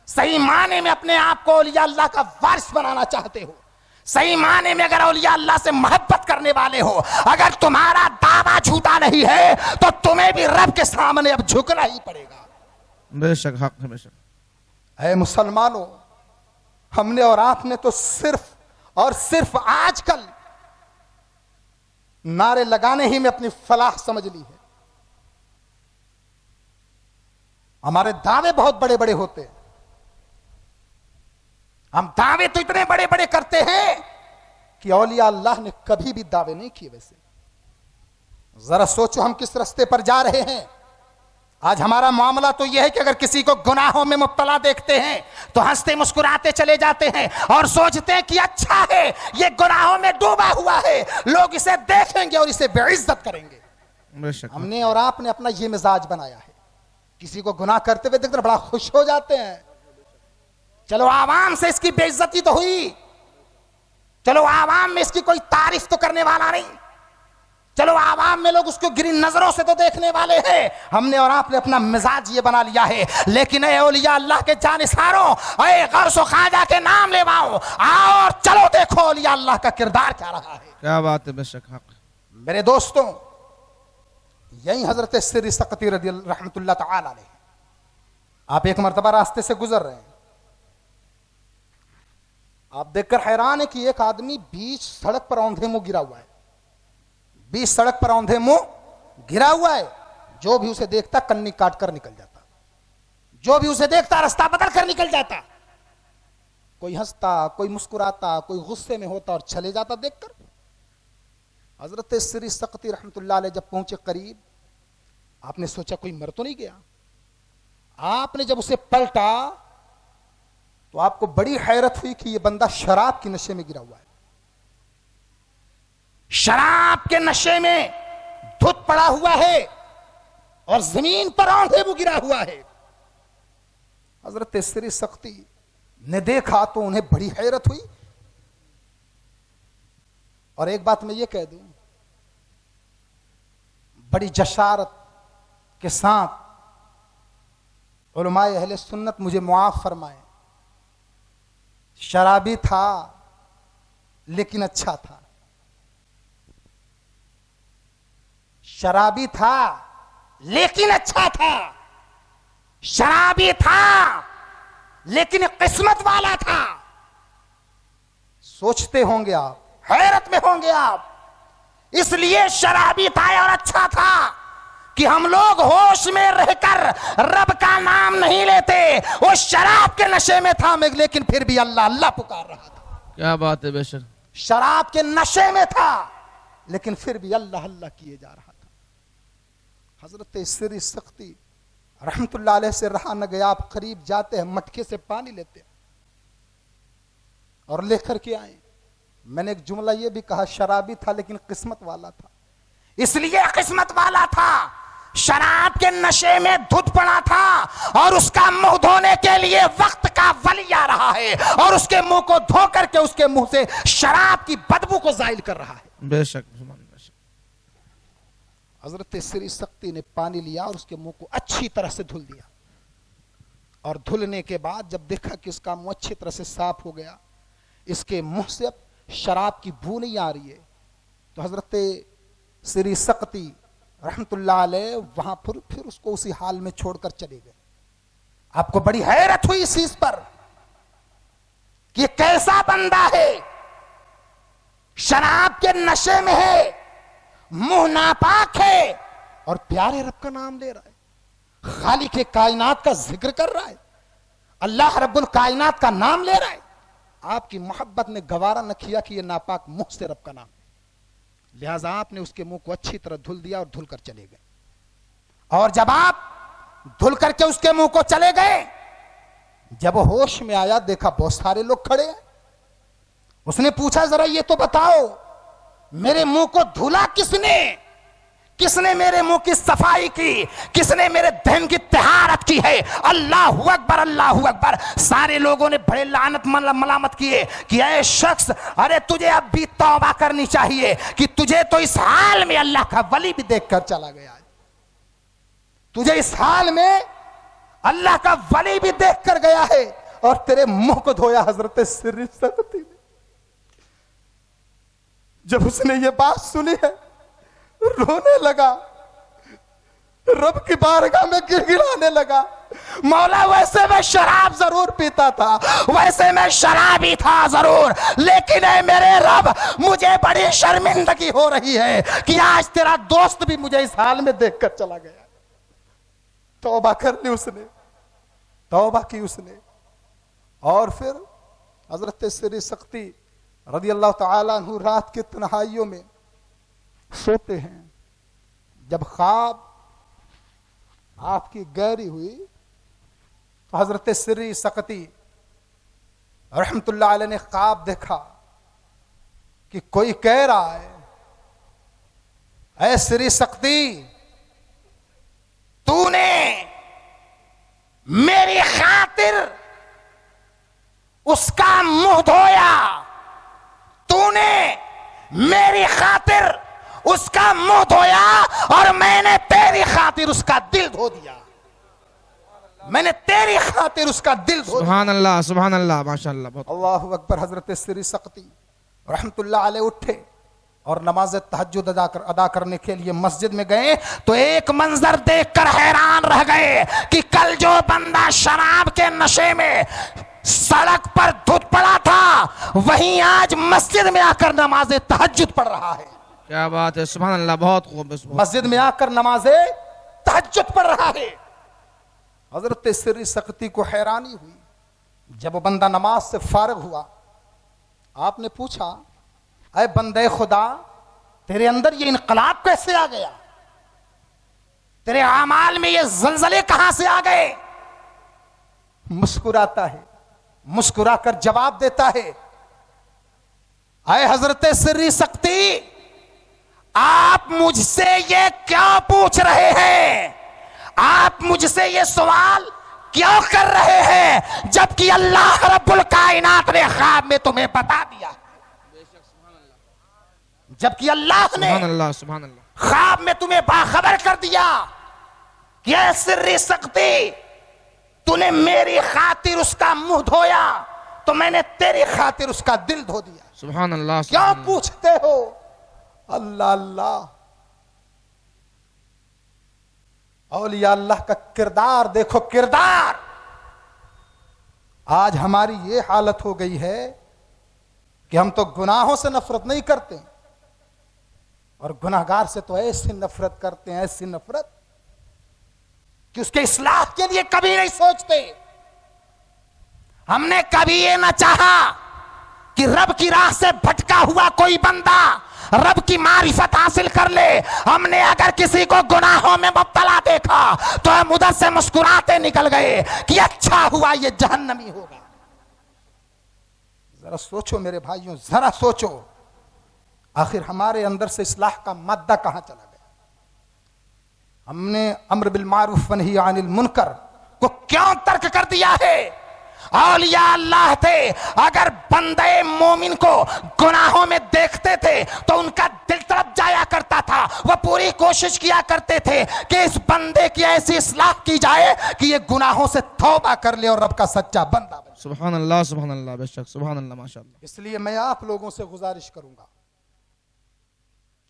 सही माने में अपने आप को औलिया अल्लाह का वारिस बनाना चाहते हो, सही माने में अगर औलिया अल्लाह से मोहब्बत करने वाले हो, अगर तुम्हारा दावा झूठा नहीं है तो तुम्हें भी रब के सामने अब झुकना ही पड़ेगा। बेशक, हक है, बेशक। ऐ मुसलमानों, हमने और आपने तो सिर्फ और सिर्फ आजकल नारे लगाने ही में अपनी फलाह समझ ली है। हमारे दावे बहुत बड़े बड़े होते हैं, हम दावे तो इतने बड़े बड़े करते हैं कि औलिया अल्लाह ने कभी भी दावे नहीं किए। वैसे जरा सोचो हम किस रास्ते पर जा रहे हैं। आज हमारा मामला तो यह है कि अगर किसी को गुनाहों में मुब्तला देखते हैं तो हंसते मुस्कुराते चले जाते हैं और सोचते हैं कि अच्छा है ये गुनाहों में डूबा हुआ है, लोग इसे देखेंगे और इसे बेइज्जत करेंगे। बेशक। हमने और आपने अपना ये मिजाज बनाया है, किसी को गुनाह करते हुए देखते बड़ा खुश हो जाते हैं। चलो आवाम से इसकी बेइज्जती तो हुई, चलो आवाम में इसकी कोई तारीफ तो करने वाला नहीं, चलो आवाम में लोग उसको गिरी नजरों से तो देखने वाले हैं। हमने और आपने अपना मिजाज ये बना लिया है। लेकिन ऐ औलिया अल्लाह के जानिसारों, ऐ गौस व ख्वाजा के नाम लेवाओ, आओ और चलो देखो औलिया अल्लाह का किरदार क्या रहा है। क्या बात है, बेशक, हक। मेरे दोस्तों, यही हजरत सिर्री सकती रहमतुल्लाह तआला अलैह, आप एक मरतबा रास्ते से गुजर रहे हैं, आप देखकर हैरान है कि एक आदमी बीच सड़क पर औंधे मुंह गिरा हुआ है, बीच सड़क पर औंधे मुंह गिरा हुआ है, जो भी उसे देखता कन्नी काट कर निकल जाता, जो भी उसे देखता रास्ता बदल कर निकल जाता। कोई हंसता, कोई मुस्कुराता, कोई गुस्से में होता और चले जाता देखकर। हजरत श्री सख्ती रहमतुल्लाह अलैह जब पहुंचे करीब, आपने सोचा कोई मर तो नहीं गया। आपने जब उसे पलटा तो आपको बड़ी हैरत हुई कि यह बंदा शराब के नशे में गिरा हुआ है। शराब के नशे में धुत पड़ा हुआ है और जमीन पर औंधे मुंह गिरा हुआ है। हजरत श्री सख्ती ने देखा तो उन्हें बड़ी हैरत हुई। और एक बात मैं ये कह दूं, बड़ी जशारत के साथ उलमाए अहले सुन्नत मुझे मुआफ फरमाए, शराबी था लेकिन अच्छा था। शराबी था लेकिन अच्छा था। शराबी था लेकिन किस्मत वाला था। सोचते होंगे आप, हैरत में होंगे आप, इसलिए शराबी था और अच्छा था कि हम लोग होश में रहकर रब का नाम नहीं लेते। वो शराब के नशे में था लेकिन फिर भी अल्लाह अल्लाह पुकार रहा था। क्या बात है बेशक। शराब के नशे में था लेकिन फिर भी अल्लाह अल्लाह किए जा रहा था। हजरत श्री सख्ती रहमतुल्लाह अलैह से रहा न गया। आप करीब जाते हैं, मटके से पानी लेते हैं और लेकर के आए। मैंने एक जुमला ये भी कहा, शराबी था लेकिन किस्मत वाला था। इसलिए किस्मत वाला था, शराब के नशे में धुत पड़ा था और उसका मुंह धोने के लिए वक्त का वली आ रहा है और उसके मुंह को धो करके उसके मुंह से शराब की बदबू को जाहिल कर रहा है। बेशक। हजरत श्री सख्ती ने पानी लिया और उसके मुंह को अच्छी तरह से धुल दिया। और धुलने के बाद जब देखा कि इसका मुंह अच्छी तरह से साफ हो गया, इसके मुंह से अब शराब की बू नहीं आ रही है, तो हजरत श्री सख्ती रहमतुल्लाह अलैह वहां फिर उसको उसी हाल में छोड़कर चले गए। आपको बड़ी हैरत हुई इस चीज पर कि कैसा बंदा है, शराब के नशे में है, मुंह नापाक है और प्यारे रब का नाम ले रहा है, खालिक के कायनात का जिक्र कर रहा है, अल्लाह रब्बुल कायनात का नाम ले रहा है। आपकी मोहब्बत ने गवारा न किया कि यह नापाक मुंह से रब का नाम, लिहाजा आपने उसके मुंह को अच्छी तरह धुल दिया और धुल कर चले गए। और जब आप धुल करके उसके मुंह को चले गए, जब होश में आया देखा बहुत सारे लोग खड़े हैं। उसने पूछा, जरा ये तो बताओ मेरे मुंह को धुला किसने? किसने मेरे मुंह की सफाई की? किसने मेरे दहन की तहारत की है? अल्लाहू अकबर, अल्लाहू अकबर। सारे लोगों ने बड़े लानत मलामत किए कि ऐ शख्स, अरे तुझे अब भी तौबा करनी चाहिए कि तुझे तो इस हाल में अल्लाह का वली भी देखकर चला गया है। तुझे इस हाल में अल्लाह का वली भी देखकर गया है और तेरे मुंह को धोया हजरत श्री सख्ती ने। जब उसने ये बात सुनी है रोने लगा, रब की बारगाह में गिड़गिड़ाने लगा। मौला, वैसे मैं शराब जरूर पीता था, वैसे मैं शराबी था जरूर, लेकिन ऐ मेरे रब, मुझे बड़ी शर्मिंदगी हो रही है कि आज तेरा दोस्त भी मुझे इस हाल में देखकर चला गया। तौबा कर ली उसने, तौबा की उसने। और फिर हजरत श्री सख्ती रज़ी अल्लाह तआला अन्हु रात की तन्हाइयों में सोते हैं। जब ख्वाब आपकी गहरी हुई तो हजरत श्री सख्ती रहमतुल्लाह अलैह ने ख्वाब देखा कि कोई कह रहा है, ऐ श्री सख्ती, तूने मेरी खातिर उसका मुंह धोया, तूने मेरी खातिर उसका मुंह धोया और मैंने तेरी खातिर उसका दिल धो दिया। मैंने तेरी खातिर उसका दिल धो दिया। सुभान अल्लाह, सुभान अल्लाह, माशाअल्लाह। अल्लाहु अकबर। हजरत श्री सख्ती रहमतुल्लाह अलैह उठे और नमाज तहज्जुद अदा करने के लिए मस्जिद में गए तो एक मंजर देखकर हैरान रह गए कि कल जो बंदा शराब के नशे में सड़क पर धुत पड़ा था, वहीं आज मस्जिद में आकर नमाज तहज्जुद पढ़ रहा है। क्या बात है, सुभान अल्लाह, बहुत खूब। मस्जिद में आकर नमाजे तहज्जुद पढ़ रहा है। हजरत सिर्री सख्ती को हैरानी हुई, जब वो बंदा नमाज से फारिग हुआ, आपने पूछा, अय बंदे खुदा, तेरे अंदर ये इनकलाब कैसे आ गया? तेरे आमाल में ये जलजले कहां से आ गए? मुस्कुराता है, मुस्कुराकर जवाब देता है, अय हजरत सिर्री सख्ती, आप मुझसे ये क्या पूछ रहे हैं? आप मुझसे ये सवाल क्यों कर रहे हैं, जबकि अल्लाह रब्बुल कायनात ने ख्वाब में तुम्हें बता दिया, जबकि अल्लाह ने सुभान अल्लाह ख्वाब में तुम्हें बाखबर कर दिया कि ऐ सिर्री सख्ती, तूने मेरी खातिर उसका मुंह धोया तो मैंने तेरी खातिर उसका दिल धो दिया। सुभान अल्लाह। क्या पूछते हो? अल्लाह अल्लाह। औलिया अल्लाह का किरदार देखो, किरदार। आज हमारी ये हालत हो गई है कि हम तो गुनाहों से नफरत नहीं करते और गुनाहगार से तो ऐसी नफरत करते हैं, ऐसी नफरत कि उसके इस्लाह के लिए कभी नहीं सोचते। हमने कभी ये ना चाहा कि रब की राह से भटका हुआ कोई बंदा रब की मारिफत हासिल कर ले। हमने अगर किसी को गुनाहों में मुब्तला देखा तो हम उधर से मुस्कुराते निकल गए कि अच्छा हुआ ये जहन्नमी होगा। जरा सोचो मेरे भाइयों, जरा सोचो, आखिर हमारे अंदर से इस्लाह का मादा कहां चला गया? हमने अम्र बिल मारूफ व नही अनिल मुनकर को क्यों तर्क कर दिया है? औलिया अल्लाह थे, अगर बंदे मोमिन को गुनाहों में देखते थे तो उनका दिल तड़प जाया करता था। वह पूरी कोशिश किया करते थे कि इस बंदे की ऐसी इस्लाह की जाए कि ये गुनाहों से तौबा कर ले और रब का सच्चा बंदा बने। सुभान अल्लाह, सुभान अल्लाह, बेशक, सुभान अल्लाह, माशाअल्लाह। इसलिए मैं आप लोगों से गुजारिश करूंगा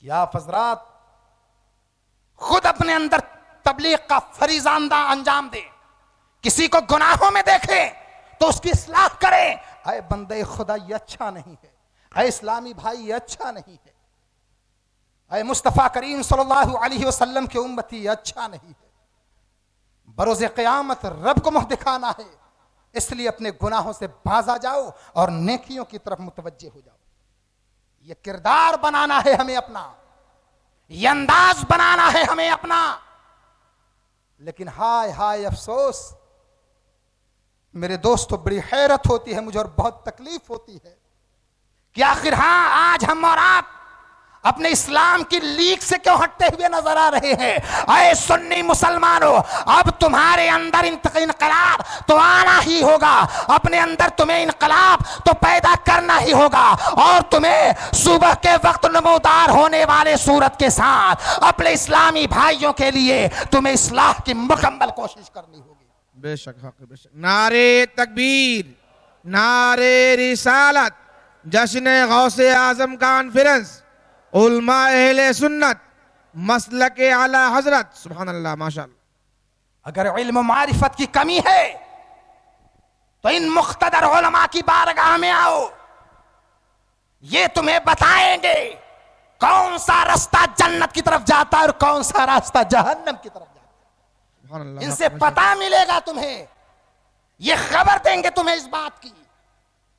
कि आप हजरात खुद अपने अंदर तबलीग का फरीज़ा अंजाम दें। किसी को गुनाहों में देखें तो उसकी इस्लाह करें। अय बंदे खुदा, ये अच्छा नहीं है। अय इस्लामी भाई, ये अच्छा नहीं है। अय मुस्तफ़ा करीम सल्लल्लाहु अलैहि वसल्लम के उम्मती, ये अच्छा नहीं है। बरोज़े क़यामत रब को मुँह दिखाना है, इसलिए अपने गुनाहों से बाज आ जाओ और नेकियों की तरफ मुतवज्जे हो जाओ। ये किरदार बनाना है हमें अपना, ये अंदाज बनाना है हमें अपना। लेकिन हाय हाय अफसोस मेरे दोस्तों, बड़ी हैरत होती है मुझे और बहुत तकलीफ होती है कि आखिर आज हम और आप अपने इस्लाम की लीक से क्यों हटते हुए नजर आ रहे हैं? अरे सुन्नी मुसलमानों, अब तुम्हारे अंदर इनकलाब तो आना ही होगा। अपने अंदर तुम्हें इनकलाब तो पैदा करना ही होगा और तुम्हें सुबह के वक्त नमोदार होने वाले सूरत के साथ अपने इस्लामी भाइयों के लिए तुम्हें इस्लाह की मुकम्मल कोशिश करनी होगी। बेशक, हक, बेशक। नारे तकबीर, नारे रिसालत, जश्न गौसे आजम कॉन्फ्रेंस, उल्मा अहले सुन्नत, मसलक आला हजरत। सुभान अल्लाह, माशाअल्लाह। अगर इल्म मारिफत की कमी है तो इन मुख्तदर उलमा की बारगाह में आओ, ये तुम्हें बताएंगे कौन सा रास्ता जन्नत की तरफ जाता है और कौन सा रास्ता जहन्नम की तरफ जाता है। इनसे पता मिलेगा तुम्हें, ये खबर देंगे तुम्हें इस बात की।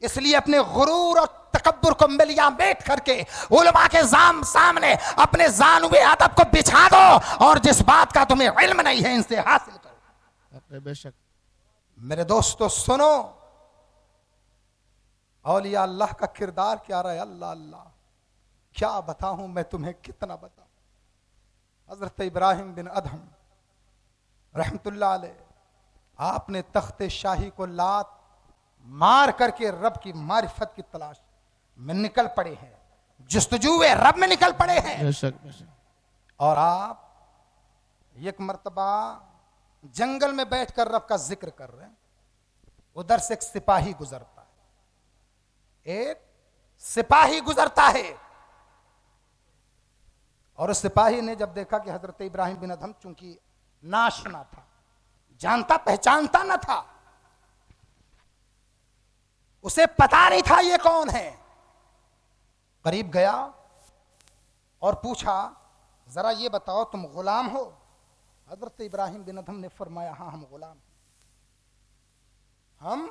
इसलिए अपने गुरूर और तकब्बुर को मिलिया बैठ करके उलमा के सामने अपने जानवे अदब को बिछा दो और जिस बात का तुम्हें इल्म नहीं है इनसे हासिल करो। बेशक। मेरे दोस्तों सुनो, औलिया अल्लाह का किरदार क्या रहा है। अल्लाह अल्लाह, क्या बताऊं मैं तुम्हें, कितना बताऊं। हजरत इब्राहिम बिन अदहम रहमतुल्लाह अलैह, आपने तख्ते शाही को लात मार करके रब की मारिफत की तलाश में निकल पड़े हैं, जुस्तजूए रब में निकल पड़े हैं। बेशक, बेशक। और आप एक मर्तबा जंगल में बैठकर रब का जिक्र कर रहे हैं, उधर से एक सिपाही गुजरता है, एक सिपाही गुजरता है। और उस सिपाही ने जब देखा कि हजरत इब्राहिम बिन अदहम चूंकि नाशना था, जानता पहचानता न था, उसे पता नहीं था ये कौन है, करीब गया और पूछा जरा ये बताओ तुम गुलाम हो? हजरत इब्राहिम बिन अदहम ने फरमाया हाँ हम गुलाम हैं, हम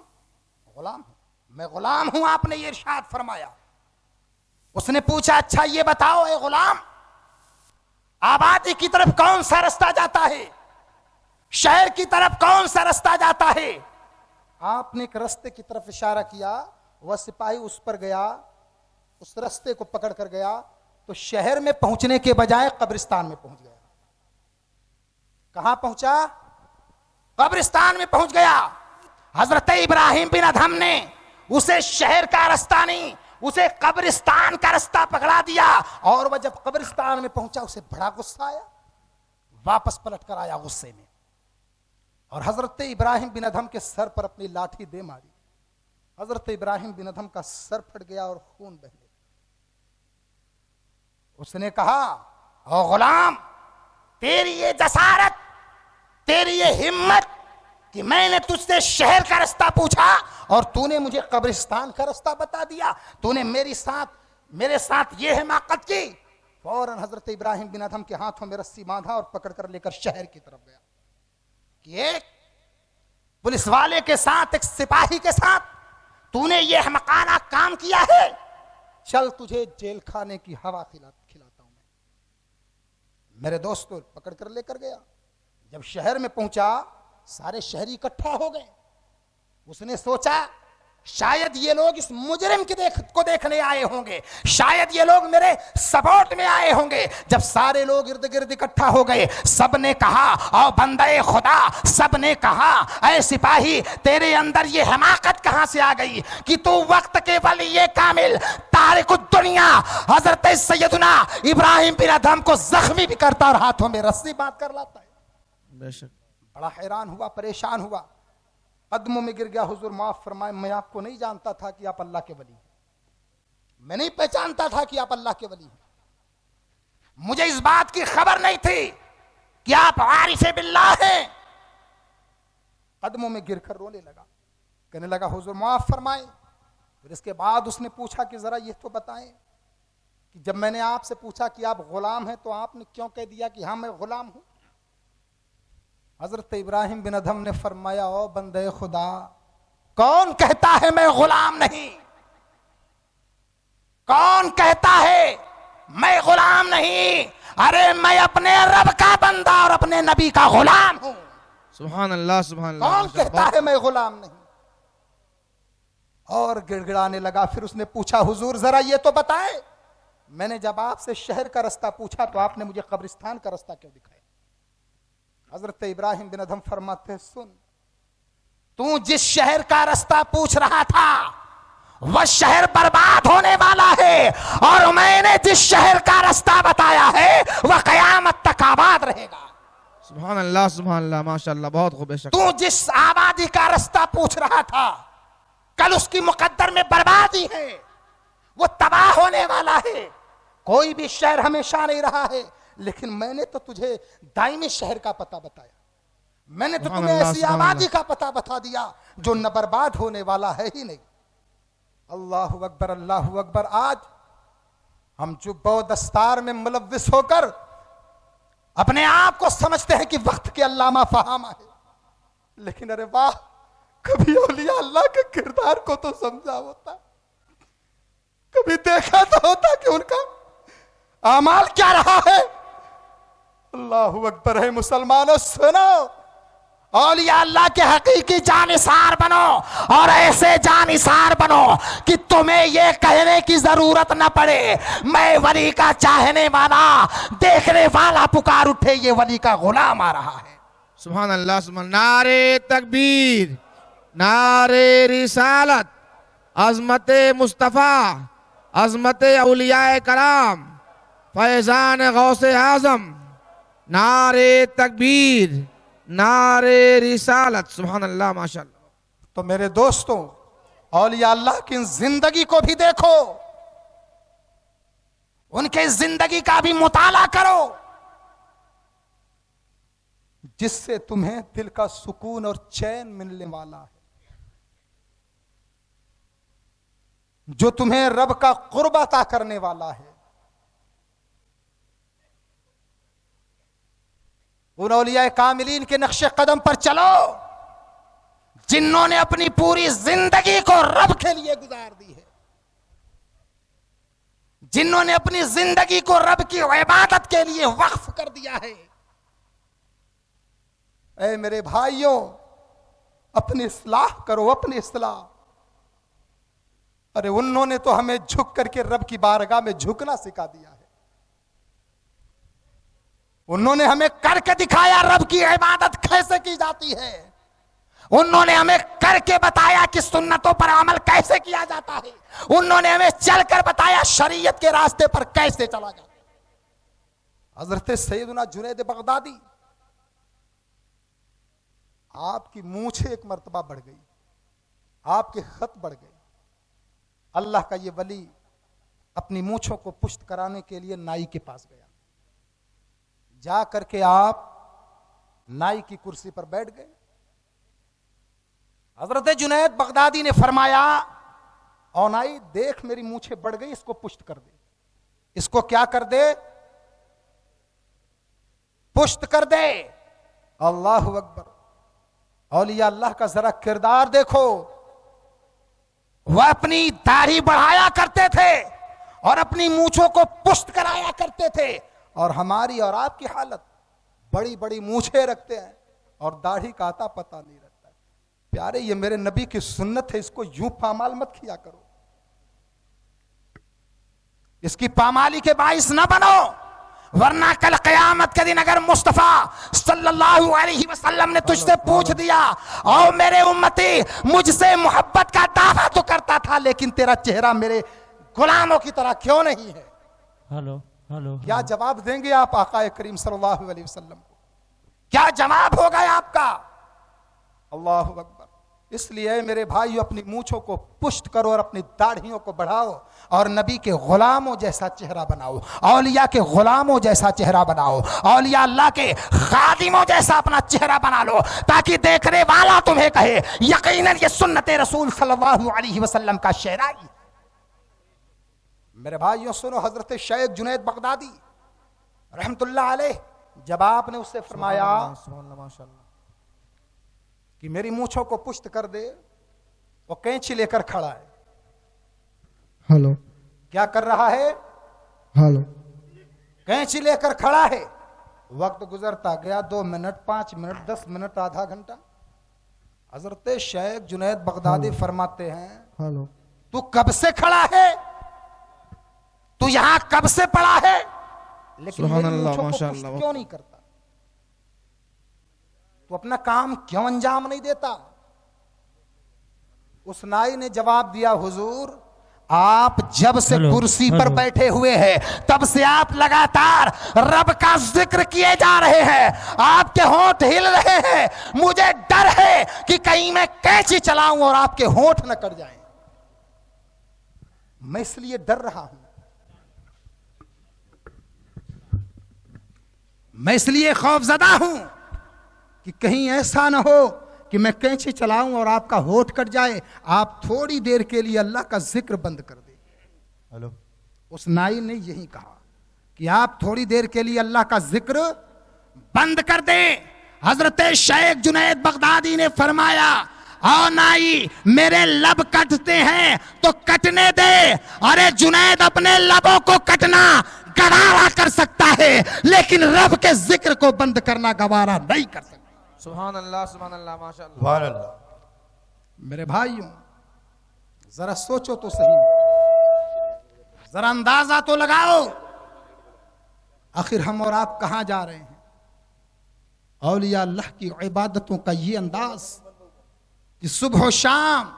गुलाम हैं, मैं गुलाम हूं। आपने ये इरशाद फरमाया। उसने पूछा अच्छा ये बताओ ए गुलाम, आबादी की तरफ कौन सा रास्ता जाता है, शहर की तरफ कौन सा रास्ता जाता है? आपने एक रास्ते की तरफ इशारा किया। वह सिपाही उस पर गया, उस रास्ते को पकड़ कर गया तो शहर में पहुंचने के बजाय कब्रिस्तान में पहुंच गया। कहां पहुंचा? कब्रिस्तान में पहुंच गया। हजरत इब्राहिम बिन अदहम ने उसे शहर का रास्ता नहीं, उसे कब्रिस्तान का रास्ता पकड़ा दिया। और वह जब कब्रिस्तान में पहुंचा उसे बड़ा गुस्सा आया, वापस पलट कर आया गुस्से में और हजरत इब्राहिम बिन अदहम के सर पर अपनी लाठी दे मारी। हजरत इब्राहिम बिन अदहम का सर फट गया और खून बह गया। उसने कहा ओ गुलाम, तेरी ये जसारत, तेरी ये हिम्मत कि मैंने तुझसे शहर का रास्ता पूछा और तूने मुझे कब्रिस्तान का रास्ता बता दिया, तूने मेरे साथ ये हिमाकत की। फौरन हजरत इब्राहिम बिन अदहम के हाथों में रस्सी बांधा और पकड़कर लेकर शहर की तरफ गया कि एक पुलिस वाले के साथ, एक सिपाही के साथ तूने ये हमकाना काम किया है, चल तुझे जेल खाने की हवा खिलाता हूं मैं। मेरे दोस्तों पकड़ कर लेकर गया। जब शहर में पहुंचा सारे शहरी इकट्ठा हो गए। उसने सोचा शायद ये लोग इस मुजरिम को देखने आए होंगे, शायद ये लोग मेरे सपोर्ट में आए होंगे। जब सारे लोग इर्द गिर्द इकट्ठा हो गए, सबने कहा और बंदे खुदा, सबने कहा ऐ सिपाही, तेरे अंदर ये हमाकत कहां से आ गई कि तू वक्त के वली ये कामिल तारिक दुनिया हजरत सैयदना इब्राहिम बिन अदहम को जख्मी भी करता और हाथों में रस्सी बांध कर लाता है। बेशक। बड़ा हैरान हुआ, परेशान हुआ, कदमों में गिर गया। हुजूर माफ फरमाए, मैं आपको नहीं जानता था कि आप अल्लाह के वली हैं, मैं नहीं पहचानता था कि आप अल्लाह के वली हैं, मुझे इस बात की खबर नहीं थी कि आप आरिफे बिल्लाह हैं। कदमों में गिरकर रोने लगा, कहने लगा हुजूर माफ फरमाए। फिर इसके बाद उसने पूछा कि जरा ये तो बताएं कि जब मैंने आपसे पूछा कि आप गुलाम हैं तो आपने क्यों कह दिया कि हाँ मैं गुलाम हूं? हजरत इब्राहिम बिन अदहम ने फरमाया ओ बंदे खुदा, कौन कहता है मैं गुलाम नहीं? कौन कहता है मैं गुलाम नहीं? अरे मैं अपने रब का बंदा और अपने नबी का गुलाम हूं। सुभान अल्लाह, सुभान अल्लाह। कौन कहता है मैं गुलाम नहीं? और गिड़गिड़ाने लगा। फिर उसने पूछा हुजूर जरा ये तो बताएं, मैंने जब आपसे शहर का रास्ता पूछा तो आपने मुझे कब्रिस्तान का रास्ता क्यों दिखाया? हजरत इब्राहिम बिन अदहम फरमाते सुन, तू जिस शहर का रास्ता पूछ रहा था वह शहर बर्बाद होने वाला है और मैंने जिस शहर का रास्ता बताया है वह कयामत तक आबाद रहेगा। सुभान अल्लाह, सुभान अल्लाह, माशाअल्लाह, बहुत खूब। बेशक। तू जिस आबादी का रास्ता पूछ रहा था कल उसकी मुकद्दर में बर्बादी है, वो तबाह होने वाला है। कोई भी शहर हमेशा नहीं रहा है, लेकिन मैंने तो तुझे दायमी शहर का पता बताया, मैंने तो तुम्हें ऐसी आबादी का पता बता दिया जो न बर्बाद होने वाला है ही नहीं। अल्लाहु अकबर, अल्लाहु अकबर। आज हम जुब्बो दस्तार में मुलव्विस होकर अपने आप को समझते हैं कि वक्त के अल्लामा फहामा है, लेकिन अरे वाह, कभी औलिया अल्लाह के किरदार को तो समझा होता, कभी देखा तो होता कि उनका आमाल क्या रहा है। अल्लाहु अकबर है। मुसलमानों सुनो, औलिया अल्लाह के हकीकी जानिसार बनो और ऐसे जानिसार बनो कि तुम्हें यह कहने की जरूरत न पड़े मैं वली का चाहने वाला, देखने वाला पुकार उठे ये वली का गुलाम आ रहा है। सुभान अल्लाह, सुभान। नारे तकबीर, नारे रिसालत, अजमत मुस्तफ़ा, अजमत औलियाए कराम, फैजान गौसे आजम, नारे तकबीर, नारे रिसालत। सुभान अल्लाह, माशाअल्लाह। तो मेरे दोस्तों, औलिया अल्लाह की जिंदगी को भी देखो, उनके जिंदगी का भी मुताला करो, जिससे तुम्हें दिल का सुकून और चैन मिलने वाला है, जो तुम्हें रब का कुर्ब अता करने वाला है। उन औलिया कामिलीन के नक्शे कदम पर चलो जिन्होंने अपनी पूरी जिंदगी को रब के लिए गुजार दी है, जिन्होंने अपनी जिंदगी को रब की इबादत के लिए वक्फ कर दिया है। ऐ मेरे भाइयों, अपनी इस्लाह करो, अपनी इस्लाह। अरे उन्होंने तो हमें झुक करके रब की बारगाह में झुकना सिखा दिया है। उन्होंने हमें करके दिखाया रब की इबादत कैसे की जाती है। उन्होंने हमें करके बताया कि सुन्नतों पर अमल कैसे किया जाता है। उन्होंने हमें चलकर बताया शरीयत के रास्ते पर कैसे चला जाता है। हजरत सैयदना जुनैद बगदादी, आपकी मूछें एक मर्तबा बढ़ गई, आपके खत बढ़ गए। अल्लाह का ये वली अपनी मूछों को पुष्ट कराने के लिए नाई के पास गया। जा करके आप नाई की कुर्सी पर बैठ गए। हजरत जुनैद बगदादी ने फरमाया, ओ नाई देख मेरी मूछें बढ़ गई, इसको पुष्ट कर दे। इसको क्या कर दे? पुष्ट कर दे। अल्लाह अकबर। औलिया अल्लाह का जरा किरदार देखो। वह अपनी दाढ़ी बढ़ाया करते थे और अपनी मूछों को पुष्ट कराया करते थे, और हमारी और आपकी हालत, बड़ी बड़ी मूछें रखते हैं और दाढ़ी का आता पता नहीं रहता है। प्यारे, ये मेरे नबी की सुन्नत है, इसको यूं पामाल मत किया करो। इसकी पामाली के बाइस न बनो, वरना कल क़यामत के दिन अगर मुस्तफा सल्लल्लाहु अलैहि वसल्लम ने तुझसे पूछ दिया, ओ मेरे उम्मती, मुझसे मोहब्बत का दावा तो करता था लेकिन तेरा चेहरा मेरे गुलामों की तरह क्यों नहीं है? हेलो हेलो, क्या जवाब देंगे आप आका करीम सल्लल्लाहु अलैहि वसल्लम को? क्या जवाब होगा आपका? अल्लाह अकबर। इसलिए मेरे भाई, अपनी मूछों को पुष्ट करो और अपनी दाढ़ियों को बढ़ाओ और नबी के गुलामों जैसा चेहरा बनाओ, औलिया के गुलामों जैसा चेहरा बनाओ, औलिया अल्लाह के खादिमों जैसा अपना चेहरा बना लो, ताकि देखने वाला तुम्हें कहे यकीनन ये सुन्नत रसूल सल्लल्लाहु अलैहि वसल्लम का शेराई। मेरे भाइयों सुनो, हजरत शेख जुनैद बगदादी रहमतुल्लाह अलैह, जब आपने उससे फरमाया कि मेरी मूछों को पुष्ट कर दे, वो कैंची लेकर खड़ा है। हेलो, क्या कर रहा है? हेलो, कैंची लेकर खड़ा है। वक्त गुजरता गया, 2 मिनट, 5 मिनट, 10 मिनट, आधा घंटा। हजरत शेख जुनैद बगदादी फरमाते हैं, हेलो, तू कब से खड़ा है? तू यहां कब से पड़ा है? लेकिन मेरी मूछों को पुष्ट क्यों नहीं करता? तो अपना काम क्यों अंजाम नहीं देता? उस नाई ने जवाब दिया, हुजूर आप जब से कुर्सी पर बैठे हुए हैं तब से आप लगातार रब का जिक्र किए जा रहे हैं, आपके होंठ हिल रहे हैं। मुझे डर है कि कहीं मैं कैंची चलाऊं और आपके होंठ न कट जाएं। मैं इसलिए डर रहा हूं, मैं इसलिए खौफजदा हूं कि कहीं ऐसा ना हो कि मैं कैंची चलाऊं और आपका होठ कट जाए, आप थोड़ी देर के लिए अल्लाह का जिक्र बंद कर दें। हेलो, उस नाई ने यही कहा कि आप थोड़ी देर के लिए अल्लाह का जिक्र बंद कर दें। हजरत शेख जुनैद बगदादी ने फरमाया, ओ नाई, मेरे लब कटते हैं तो कटने दे। अरे जुनैद, अपने लबों को कटना गवारा कर सकता है लेकिन रब के जिक्र को बंद करना गवारा नहीं कर सकता। सुभान अल्लाह, सुभान अल्लाह, माशाअल्लाह, सुभान अल्लाह। मेरे भाइयों, जरा सोचो तो सही, जरा अंदाजा तो लगाओ, आखिर हम और आप कहां जा रहे हैं? औलिया अल्लाह की इबादतों का ये अंदाज कि सुबह शाम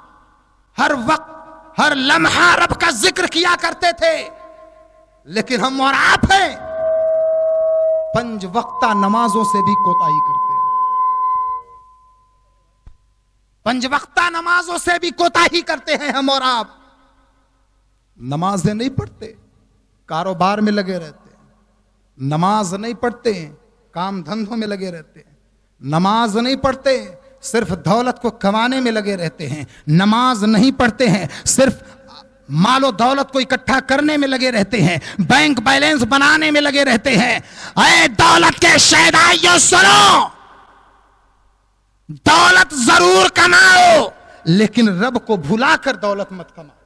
हर वक्त हर लम्हा रब का जिक्र किया करते थे, लेकिन हम और आप हैं 5 वक्ता नमाजों से भी कोताही करते हैं। 5 वक्ता नमाजों से भी कोताही करते हैं हम और आप। नमाजें नहीं पढ़ते, कारोबार में लगे रहते हैं। नमाज नहीं पढ़ते, काम धंधों में लगे रहते हैं। नमाज नहीं पढ़ते, सिर्फ दौलत को कमाने में लगे रहते हैं। नमाज नहीं पढ़ते हैं, सिर्फ मालो दौलत को इकट्ठा करने में लगे रहते हैं, बैंक बैलेंस बनाने में लगे रहते हैं। अरे दौलत के शहदाइयों सुनो, दौलत जरूर कमाओ लेकिन रब को भुलाकर दौलत मत कमाओ।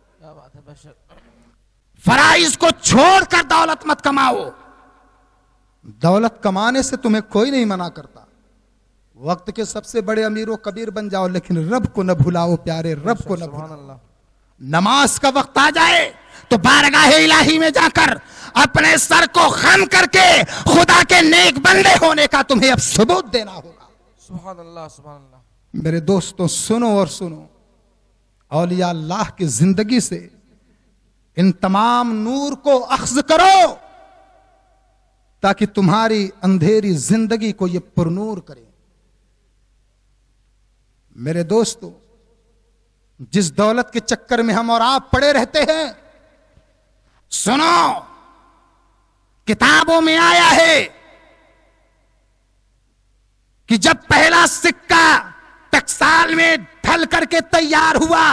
फराइज को छोड़कर दौलत मत कमाओ। दौलत कमाने से तुम्हें कोई नहीं मना करता, वक्त के सबसे बड़े अमीर व कबीर बन जाओ, लेकिन रब को न भुलाओ प्यारे, रब को न भुलाओ। नमाज का वक्त आ जाए तो बारगाह इलाही में जाकर अपने सर को खम करके खुदा के नेक बंदे होने का तुम्हें अब सबूत देना होगा। सुभान अल्लाह, सुभान अल्लाह। मेरे दोस्तों सुनो और सुनो, औलिया अल्लाह की जिंदगी से इन तमाम नूर को अख्ज़ करो ताकि तुम्हारी अंधेरी जिंदगी को ये पुरनूर करे। मेरे दोस्तों, जिस दौलत के चक्कर में हम और आप पड़े रहते हैं, सुनो, किताबों में आया है कि जब पहला सिक्का टकसाल में ढल करके तैयार हुआ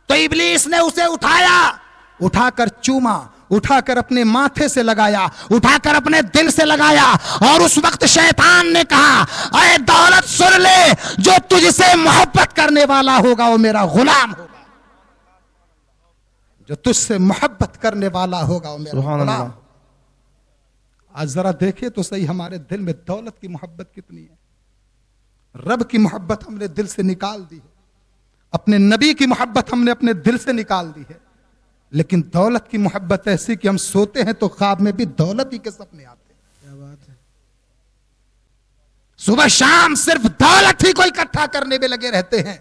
तो इब्लीस ने उसे उठाया, उठाकर चूमा, उठाकर अपने माथे से लगाया, उठाकर अपने दिल से लगाया, और उस वक्त शैतान ने कहा, अरे दौलत सुन ले, जो तुझसे मोहब्बत करने वाला होगा वो मेरा गुलाम होगा, जो तुझसे मोहब्बत करने वाला होगा वो मेरा गुलाम। आज जरा देखिए तो सही, हमारे दिल में दौलत की मोहब्बत कितनी है। रब की मोहब्बत हमने दिल से निकाल दी है, अपने नबी की मोहब्बत हमने अपने दिल से निकाल दी है, लेकिन दौलत की मोहब्बत ऐसी कि हम सोते हैं तो ख्वाब में भी दौलत ही के सपने आते हैं। क्या बात है। सुबह शाम सिर्फ दौलत ही को इकट्ठा करने में लगे रहते हैं।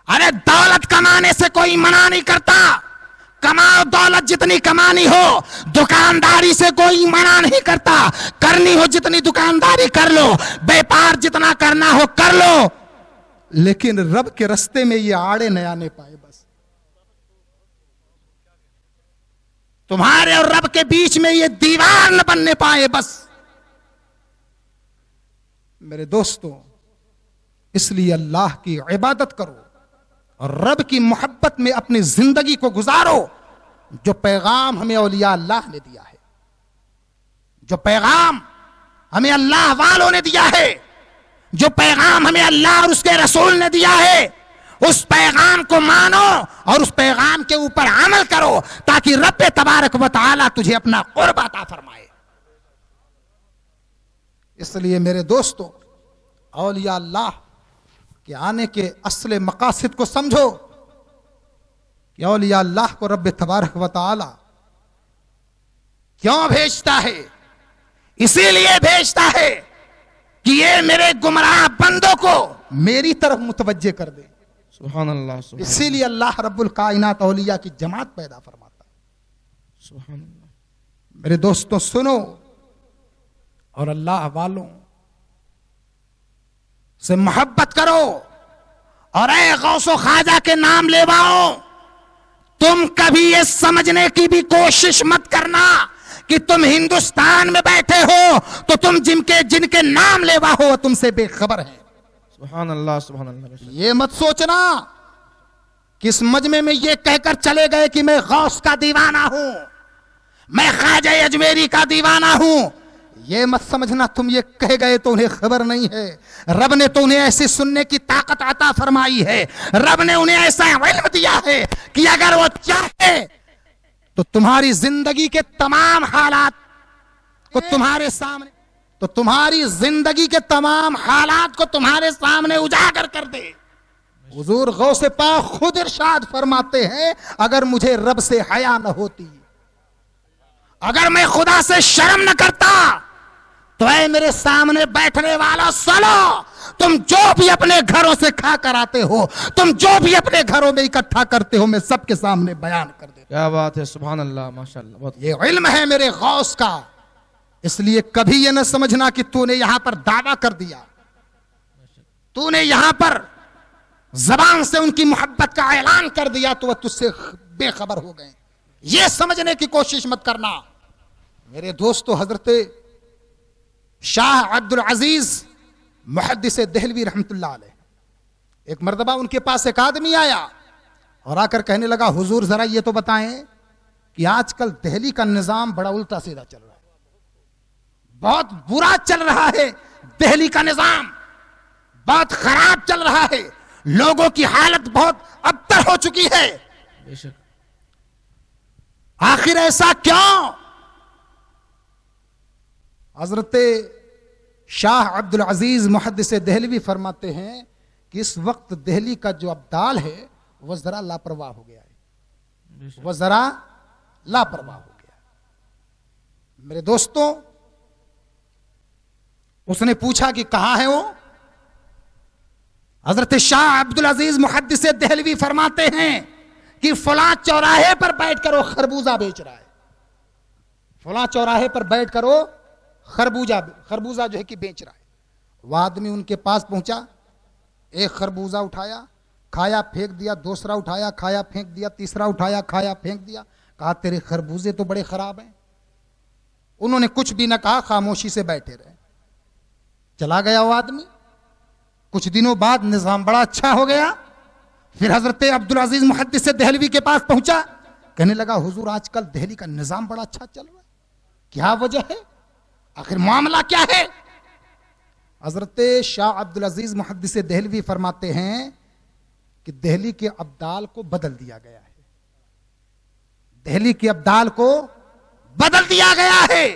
अरे दौलत कमाने से कोई मना नहीं करता, कमाओ दौलत जितनी कमानी हो, दुकानदारी से कोई मना नहीं करता, करनी हो जितनी दुकानदारी कर लो, व्यापार जितना करना हो कर लो, लेकिन रब के रास्ते में ये आड़े न आने पाए। बस तुम्हारे और रब के बीच में ये दीवार न बनने पाए। बस मेरे दोस्तों, इसलिए अल्लाह की इबादत करो और रब की मोहब्बत में अपनी जिंदगी को गुजारो। जो पैगाम हमें औलिया अल्लाह ने दिया है, जो पैगाम हमें अल्लाह वालों ने दिया है, जो पैगाम हमें अल्लाह और उसके रसूल ने दिया है, उस पैगाम को मानो और उस पैगाम के ऊपर अमल करो ताकि रब तबारक व तआला तुझे अपना कुर्ब अता फरमाए। इसलिए मेरे दोस्तों, औलिया अल्लाह के आने के असले मकासद को समझो कि औलिया अल्लाह को रब तबारक व तआला क्यों भेजता है। इसीलिए भेजता है कि ये मेरे गुमराह बंदों को मेरी तरफ मुतवज्जे कर दे। सुभान अल्लाह, सुभान इसीलिए अल्लाह रब्बुल कायनात औलिया की जमात पैदा फरमाता है। सुभान अल्लाह। मेरे दोस्तों सुनो और अल्लाह वालों से मोहब्बत करो और ऐ गौसो ख्वाजा के नाम लेवाओ। तुम कभी ये समझने की भी कोशिश मत करना कि तुम हिंदुस्तान में बैठे हो तो तुम जिनके नाम लेवा हो तुमसे बेखबर है। सुभान अल्लाह, सुभान अल्लाह। ये मत सोचना कि इस मजमे में ये कहकर चले गए कि मैं गौस का दीवाना हूं, मैं ख्वाजा अजमेरी का दीवाना हूं। ये मत समझना तुम ये कह गए तो उन्हें खबर नहीं है। रब ने तो उन्हें ऐसी सुनने की ताकत अता फरमाई है, रब ने उन्हें ऐसा इल्म दिया है कि अगर वो चाहे तो तुम्हारी जिंदगी के तमाम हालात को तुम्हारे सामने, तो तुम्हारी जिंदगी के तमाम हालात को तुम्हारे सामने उजागर कर दे। हुजूर गौसे पाक खुद इरशाद फरमाते हैं, अगर मुझे रब से हया न होती, अगर मैं खुदा से शर्म न करता, तो ऐ मेरे सामने बैठने वाला सालो, तुम जो भी अपने घरों से खा कर आते हो, तुम जो भी अपने घरों में इकट्ठा करते हो, मैं सबके सामने बयान कर दे। क्या बात है, सुभान अल्लाह, माशाअल्लाह। बहुत ये इल्म है मेरे गौस का। इसलिए कभी ये न समझना कि तूने यहां पर दावा कर दिया, तूने यहां पर जबान से उनकी मोहब्बत का ऐलान कर दिया तो वह तुझसे बेखबर हो गए। ये समझने की कोशिश मत करना। मेरे दोस्तों, हजरत शाह अब्दुल अजीज मुहद्दिस देहलवी रहमतुल्लाह अलैह, एक मर्तबा उनके पास एक आदमी आया और आकर कहने लगा हुजूर जरा ये तो बताएं कि आजकल दिल्ली का निजाम बड़ा उल्टा सीधा चल रहा है, बहुत बुरा चल रहा है, दिल्ली का निजाम बहुत खराब चल रहा है, लोगों की हालत बहुत अबतर हो चुकी है, बेशक। आखिर ऐसा क्यों? हजरत शाह अब्दुल अजीज मुहद्दिस देहलवी फरमाते हैं कि इस वक्त दिल्ली का जो अब्दाल है वह जरा लापरवाह हो गया है, वह जरा लापरवाह हो गया। मेरे दोस्तों, उसने पूछा कि कहां है वो? हजरत शाह अब्दुल अजीज मुहद्दिस देहलवी फरमाते हैं कि फलां चौराहे पर बैठकर वो खरबूजा बेच रहा है, फलां चौराहे पर बैठकर वो खरबूजा जो है कि बेच रहा है। वह आदमी उनके पास पहुंचा, एक खरबूजा उठाया, खाया फेंक दिया, दूसरा उठाया खाया फेंक दिया, तीसरा उठाया खाया फेंक दिया। कहा तेरे खरबूजे तो बड़े खराब हैं। उन्होंने कुछ भी न कहा, खामोशी से बैठे रहे। चला गया वो आदमी। कुछ दिनों बाद निजाम बड़ा अच्छा हो गया। फिर हजरत अब्दुल अजीज मुहद्दिस देहलवी के पास पहुंचा, कहने लगा हुजूर आजकल दिल्ली का निजाम बड़ा अच्छा चल रहा है, क्या वजह है, आखिर मामला क्या है? हजरत शाह अब्दुल अजीज मुहद्दिस देहलवी फरमाते हैं कि दिल्ली के अब्दाल को बदल दिया गया है, दिल्ली के अब्दाल को बदल दिया गया है।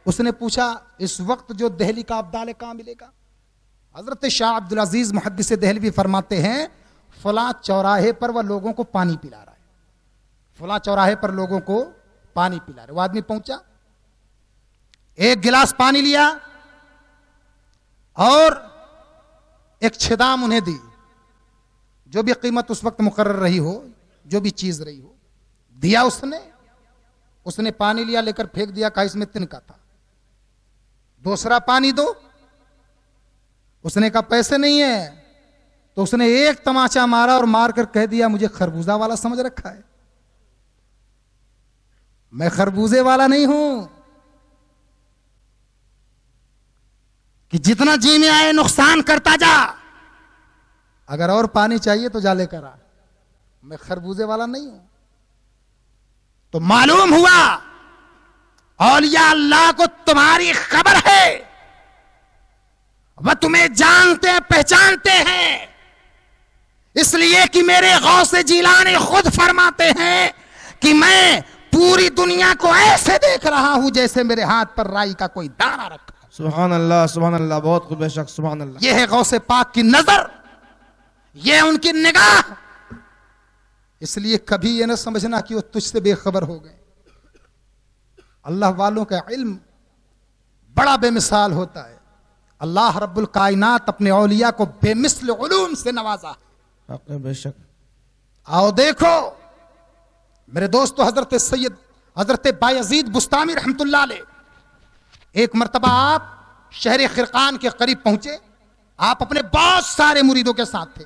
उसने पूछा इस वक्त जो दिल्ली का अब्दाल है कहां मिलेगा? हजरत शाह अब्दुल अजीज मुहद्दिस देहलवी फरमाते हैं फलां चौराहे पर वह लोगों को पानी पिला रहा है, फलां चौराहे पर लोगों को पानी पिला रहा है। वो आदमी पहुंचा, एक गिलास पानी लिया और एक छिदाम उन्हें दी, जो भी कीमत उस वक्त मुकर्रर रही हो, जो भी चीज रही हो, दिया उसने पानी लिया, लेकर फेंक दिया, कहा इसमें तिनका था। दूसरा पानी दो, उसने कहा पैसे नहीं है। तो उसने एक तमाचा मारा और मारकर कह दिया मुझे खरबूजा वाला समझ रखा है, मैं खरबूजे वाला नहीं हूं कि जितना जी में आए नुकसान करता जा, अगर और पानी चाहिए तो जा लेकर आ, मैं खरबूजे वाला नहीं हूं। तो मालूम हुआ औलिया अल्लाह को तुम्हारी खबर है, वह तुम्हें जानते पहचानते हैं, इसलिए कि मेरे गौसे जीलानी खुद फरमाते हैं कि मैं पूरी दुनिया को ऐसे देख रहा हूं जैसे मेरे हाथ पर राई का कोई दाना रखा। सुभान अल्लाह, बहुत खूब, बेशक, सुभान अल्लाह। यह है गौसे पाक की नजर, यह उनकी निगाह। इसलिए कभी यह न समझना कि वो तुझसे बेखबर हो गए। अल्लाह वालों का इल्म बड़ा बेमिसाल होता है। अल्लाह रब्बुल कायनात अपने औलिया को बेमिसल उलूम से नवाजा, बेशक। आओ देखो मेरे दोस्तों, हजरत बायजीद बुस्तामी रहमतुल्लाह अलैह एक मर्तबा आप शहर खिरकान के करीब पहुंचे। आप अपने बहुत सारे मुरीदों के साथ थे।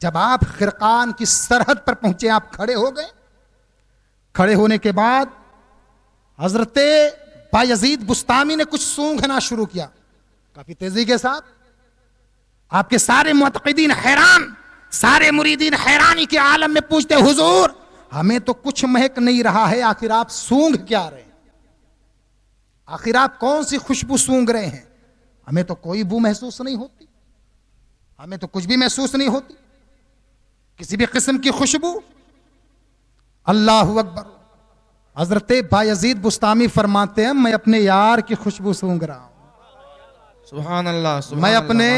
जब आप खिरकान की सरहद पर पहुंचे, आप खड़े हो गए। खड़े होने के बाद हजरत बायजीद बुस्तामी ने कुछ सूंघना शुरू किया काफी तेजी के साथ। आपके सारे मुतक़िदीन हैरान, सारे मुरीदीन हैरानी के आलम में पूछते हुजूर हमें तो कुछ महक नहीं रहा है, आखिर आप सूंघ क्या रहे हैं, आखिर आप कौन सी खुशबू सूंघ रहे हैं? हमें तो कोई बू महसूस नहीं होती, हमें तो कुछ भी महसूस नहीं होती, किसी भी किस्म की खुशबू। अल्लाहु अकबर। हजरत बायजीद बुस्तामी फरमाते हैं मैं अपने यार की खुशबू सूंघ रहा हूं। सुभान अल्लाह, मैं अपने,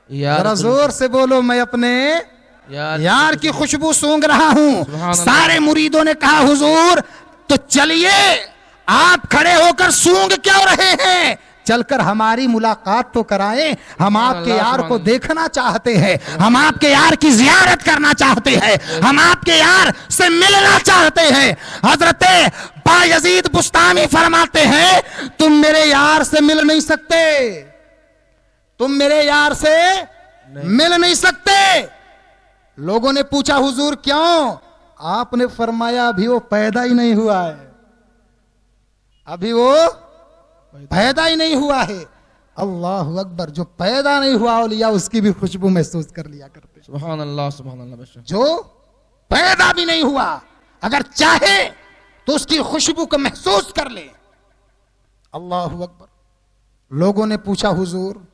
जरा जोर से बोलो, मैं अपने यार की खुशबू सूंघ रहा हूं। सारे मुरीदों ने कहा हुजूर तो चलिए आप खड़े होकर सूंघ क्यों रहे हैं, चलकर हमारी मुलाकात तो कराएं, हम आपके यार को देखना चाहते हैं, हम आपके यार की जियारत करना चाहते हैं, हम आपके यार से मिलना चाहते हैं। हजरत बायजीद बुस्तामी फरमाते हैं तुम मेरे यार से मिल नहीं सकते, तुम मेरे यार से मिल नहीं सकते। लोगों ने पूछा हुजूर क्यों? आपने फरमाया अभी वो पैदा ही नहीं हुआ है, अभी वो पैदा ही नहीं हुआ है। अल्लाह अकबर। जो पैदा नहीं हुआ औलिया उसकी भी खुशबू महसूस कर लिया करते। सुभान अल्लाह, सुभान अल्लाह। जो पैदा भी नहीं हुआ, अगर चाहे तो उसकी खुशबू को महसूस कर ले। अल्लाहु अकबर। लोगों ने पूछा हुजूर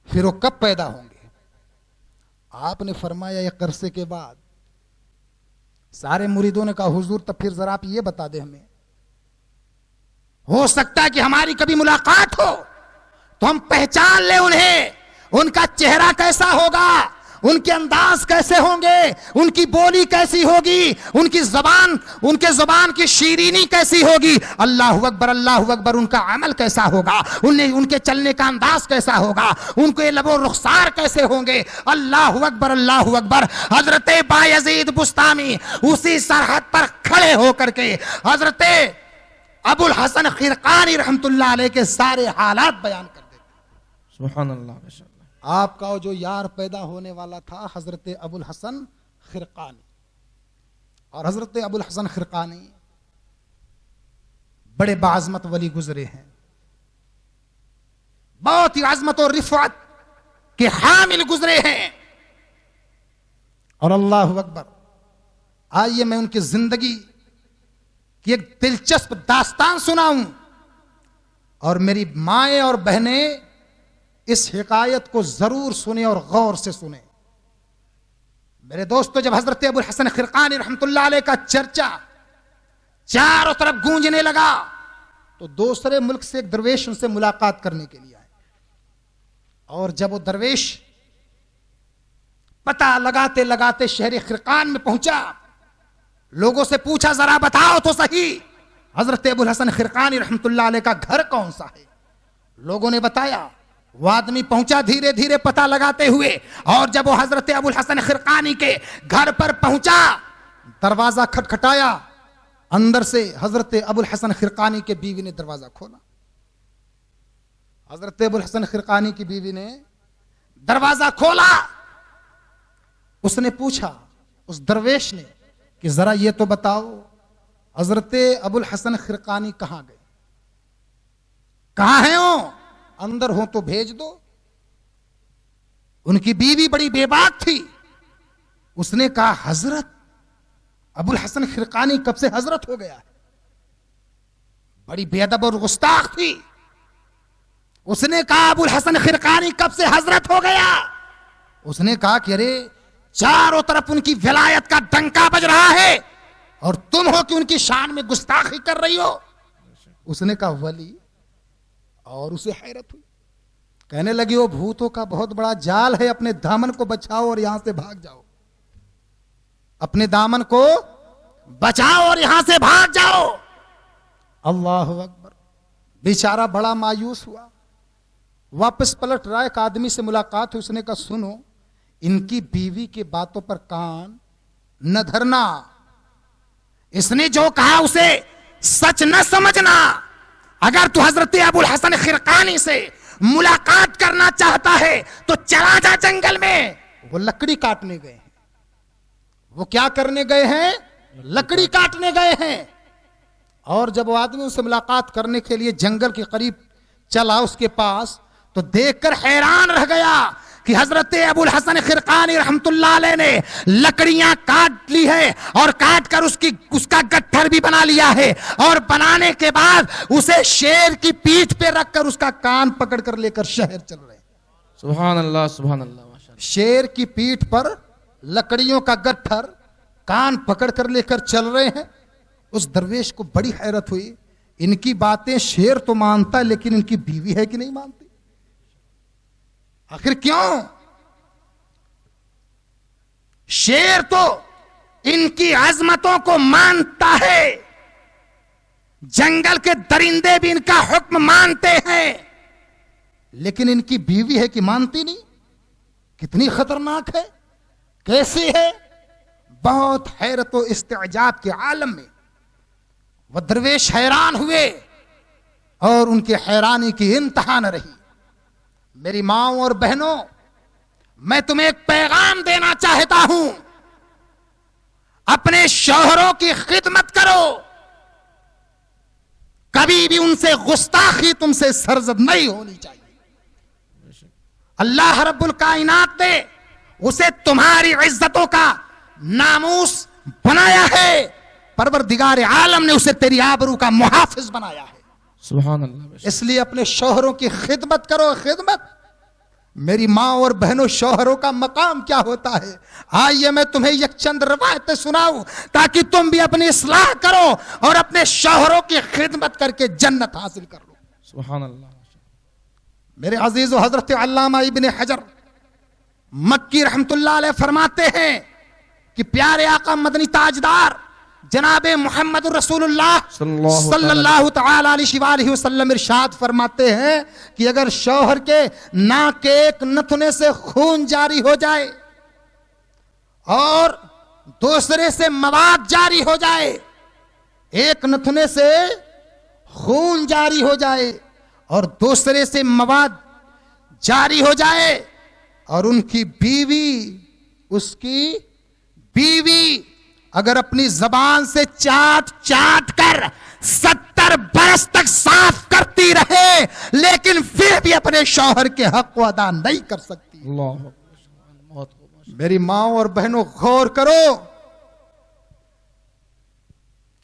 फिर वो कब पैदा होंगे? आपने फरमाया एक अरसे के बाद। सारे मुरीदों ने कहा हुजूर तब फिर जरा आप ये बता दे हमें, हो सकता है कि हमारी कभी मुलाकात हो तो हम पहचान ले उन्हें, उनका चेहरा कैसा होगा, उनके अंदाज कैसे होंगे, उनकी बोली कैसी होगी, उनकी जुबान की शीरीनी कैसी होगी। अल्लाहु अकबर अल्लाहु अकबर। उनका अमल कैसा होगा, उनके चलने का अंदाज कैसा होगा, उनके लबो रुखसार कैसे होंगे। अल्लाहु अकबर अल्लाहु अकबर। हजरत बायजीद बुस्तामी उसी सरहद पर खड़े होकर के हजरत अबुल हसन खिरकानी रहमतुल्लाह अलैह के सारे हालात बयान कर देते। सुभान अल्लाह। आपका जो यार पैदा होने वाला था हजरत अबुल हसन खिरकानी, और हजरत अबुल हसन खिरकानी बड़े बाज़मत वली गुजरे हैं, बहुत ही आजमत और रिफत के हामिल गुजरे हैं। और अल्लाहु अकबर। आइए मैं उनकी जिंदगी की एक दिलचस्प दास्तान सुनाऊं और मेरी माएं और बहनें इस हिकायत को जरूर सुने और गौर से सुने। मेरे दोस्तों, जब हजरत अबुल हसन खिरकानी रहमतुल्लाह अलैह का चर्चा चारों तरफ गूंजने लगा तो दूसरे मुल्क से एक दरवेश उनसे मुलाकात करने के लिए आए, और जब वो दरवेश पता लगाते लगाते शहर खिरकान में पहुंचा, लोगों से पूछा जरा बताओ तो सही हजरत अबुल हसन खिरकानी रहमतुल्लाह अलैह का घर कौन सा है। लोगों ने बताया। वो आदमी पहुंचा धीरे धीरे पता लगाते हुए, और जब वो हजरत अबुल हसन खिरकानी के घर पर पहुंचा, दरवाजा खटखटाया। अंदर से हजरत अबुल हसन खिरकानी के बीवी ने दरवाजा खोला। हजरत अबुल हसन खिरकानी की बीवी ने दरवाजा खोला। उसने पूछा उस दरवेश ने कि जरा ये तो बताओ हजरत अबुल हसन खिरकानी कहां गए, कहां हैं वो, अंदर हो तो भेज दो। उनकी बीवी बड़ी बेबाक थी। उसने कहा हजरत अबुल हसन खिरकानी कब से हजरत हो गया है। बड़ी बेअदब और गुस्ताख थी। उसने कहा अबुल हसन खिरकानी कब से हजरत हो गया। उसने कहा कि अरे चारों तरफ उनकी विलायत का डंका बज रहा है और तुम हो कि उनकी शान में गुस्ताखी कर रही हो। उसने कहा वली, और उसे हैरत हुई। कहने लगी वो भूतों का बहुत बड़ा जाल है, अपने दामन को बचाओ और यहां से भाग जाओ, अपने दामन को बचाओ और यहां से भाग जाओ। अल्लाह अकबर। बेचारा बड़ा मायूस हुआ। वापस पलट रहा, एक आदमी से मुलाकात हुई। उसने कहा सुनो, इनकी बीवी की बातों पर कान न धरना, इसने जो कहा उसे सच न समझना। अगर तू हजरत अबुल हसन खिरकानी से मुलाकात करना चाहता है तो चला जा जंगल में। वो लकड़ी काटने गए हैं। वो क्या करने गए हैं? लकड़ी काटने गए हैं। और जब वो आदमी उनसे मुलाकात करने के लिए जंगल के करीब चला उसके पास, तो देखकर हैरान रह गया कि हजरत अबुल हसन खिरकानी रहमतुल्लाह अलैह ने लकड़ियां काट ली है और काट कर उसका गट्ठर भी बना लिया है, और बनाने के बाद उसे शेर की पीठ पे रखकर उसका कान पकड़ कर लेकर शहर चल रहे हैं। सुभान अल्लाह सुभान अल्लाह। माशाअल्लाह। शेर की पीठ पर लकड़ियों का गट्ठर कान पकड़ कर लेकर चल रहे हैं। उस दरवेश को बड़ी हैरत हुई। इनकी बातें शेर तो मानता है, लेकिन इनकी बीवी है कि नहीं मानती। आखिर क्यों? शेर तो इनकी अजमतों को मानता है, जंगल के दरिंदे भी इनका हुक्म मानते हैं, लेकिन इनकी बीवी है कि मानती नहीं। कितनी खतरनाक है, कैसी है। बहुत हैरत व इस्तेजाब के आलम में वह दरवेश हैरान हुए और उनकी हैरानी की इंतहा न रही। मेरी माओ और बहनों, मैं तुम्हें एक पैगाम देना चाहता हूं। अपने शौहरों की खिदमत करो, कभी भी उनसे गुस्ताखी तुमसे सरजद नहीं होनी चाहिए। अल्लाह रब्बुल कायनात ने उसे तुम्हारी इज्जतों का नामूस बनाया है, परवरदिगार आलम ने उसे तेरी आबरू का मुहाफिज बनाया है। सुभान अल्लाह। इसलिए अपने शौहरों की खिदमत करो, खिदमत। मेरी माँ और बहनों, शौहरों का मकाम क्या होता है, आइए मैं तुम्हें एक चंद रवायतें सुनाऊं ताकि तुम भी अपनी इस्लाह करो और अपने शौहरों की खिदमत करके जन्नत हासिल कर लो। सुभान अल्लाह। मेरे अजीज व हजरत अल्लामा इब्ने हजर मक्की रहमतुल्लाह अलैह फरमाते हैं कि प्यारे आका मदनी ताजदार जनाबे मोहम्मद रसूलुल्लाह सल्लल्लाहु तआला अलैहि वसल्लम इरशाद फरमाते हैं कि अगर शौहर के नाक के एक नथुने से खून जारी हो जाए और दूसरे से मवाद जारी हो जाए, एक नथुने से खून जारी हो जाए और दूसरे से मवाद जारी हो जाए और उनकी बीवी, उसकी बीवी अगर अपनी जबान से चाट चाट कर 70 बरस तक साफ करती रहे लेकिन फिर भी अपने शौहर के हक को अदा नहीं कर सकती। मेरी माँ और बहनों, गौर करो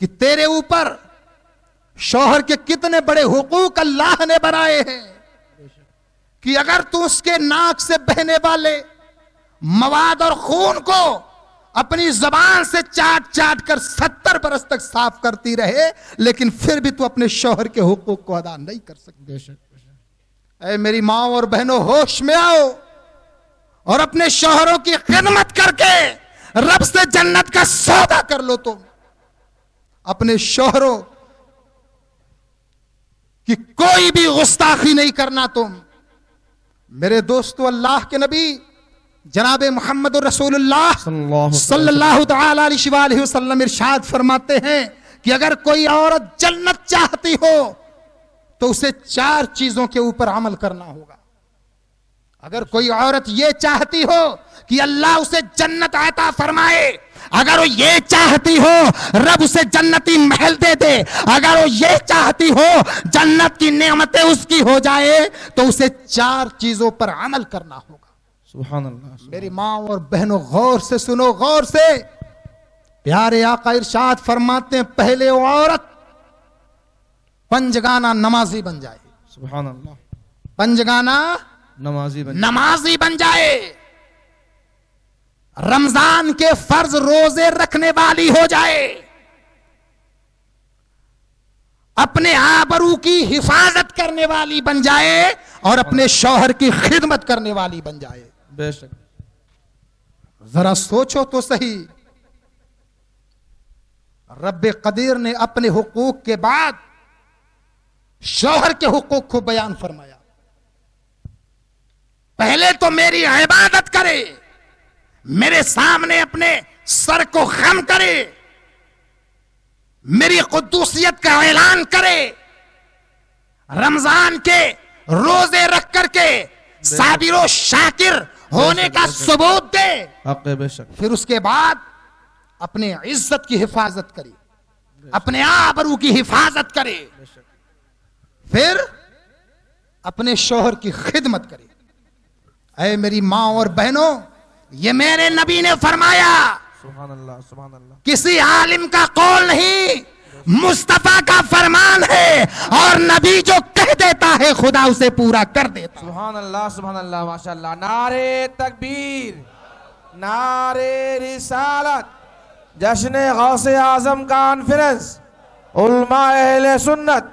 कि तेरे ऊपर शौहर के कितने बड़े हुकूक अल्लाह ने बनाए हैं कि अगर तू उसके नाक से बहने वाले मवाद और खून को अपनी जबान से चाट चाट कर 70 बरस तक साफ करती रहे लेकिन फिर भी तू अपने शौहर के हुकूक को अदा नहीं कर सकती। ऐ मेरी माँ और बहनों, होश में आओ और अपने शौहरों की खिदमत करके रब से जन्नत का सौदा कर लो। तुम अपने शौहरों की कोई भी गुस्ताखी नहीं करना। तुम मेरे दोस्तों, अल्लाह के नबी जनाबे मोहम्मद रसूलुल्लाह सल्लल्लाहु तआला अलैहि वसल्लम इरशाद फरमाते हैं कि अगर कोई औरत जन्नत चाहती हो तो उसे 4 चीजों के ऊपर अमल करना होगा। अगर कोई औरत ये चाहती हो कि अल्लाह उसे जन्नत अता फरमाए, अगर वो ये चाहती हो रब उसे जन्नती महल दे दे, अगर वो ये चाहती हो जन्नत की नेमतें उसकी हो जाए तो उसे 4 चीजों पर अमल करना होगा। सुभान अल्लाह। मेरी माँ और बहनों, गौर से सुनो, गौर से। प्यारे आका इरशाद फरमाते हैं, पहले वो औरत पंजगाना नमाजी बन जाए। सुभान अल्लाह। पंजगाना नमाजी बन जाए, रमजान के फर्ज रोजे रखने वाली हो जाए, अपने आबरू की हिफाजत करने वाली बन जाए और अपने शौहर की खिदमत करने वाली बन जाए। बेशक। जरा सोचो तो सही, रब्बे कदीर ने अपने हुकूक के बाद शौहर के हुकूक को बयान फरमाया। पहले तो मेरी इबादत करे, मेरे सामने अपने सर को खम करे, मेरी कुद्दूसियत का ऐलान करे, रमजान के रोजे रख करके साबिरो शाकिर होने का सबूत दे, बेशक। फिर उसके बाद अपने इज्जत की हिफाजत करे, अपने आबरू की हिफाजत करे, फिर अपने शौहर की खिदमत करे। ऐ मेरी माँ और बहनों, ये मेरे नबी ने फरमाया, सुभान अल्लाह, सुभान अल्लाह। किसी आलिम का कौल नहीं, मुस्तफा का फरमान है और नबी जो कह देता है खुदा उसे पूरा कर देता। सुभान अल्लाह, सुभान अल्लाह, माशाअल्लाह। नारे तकबीर, नारे रिसालत, जश्न गौसे आजम कॉन्फ्रेंस, उलमा अहले सुन्नत,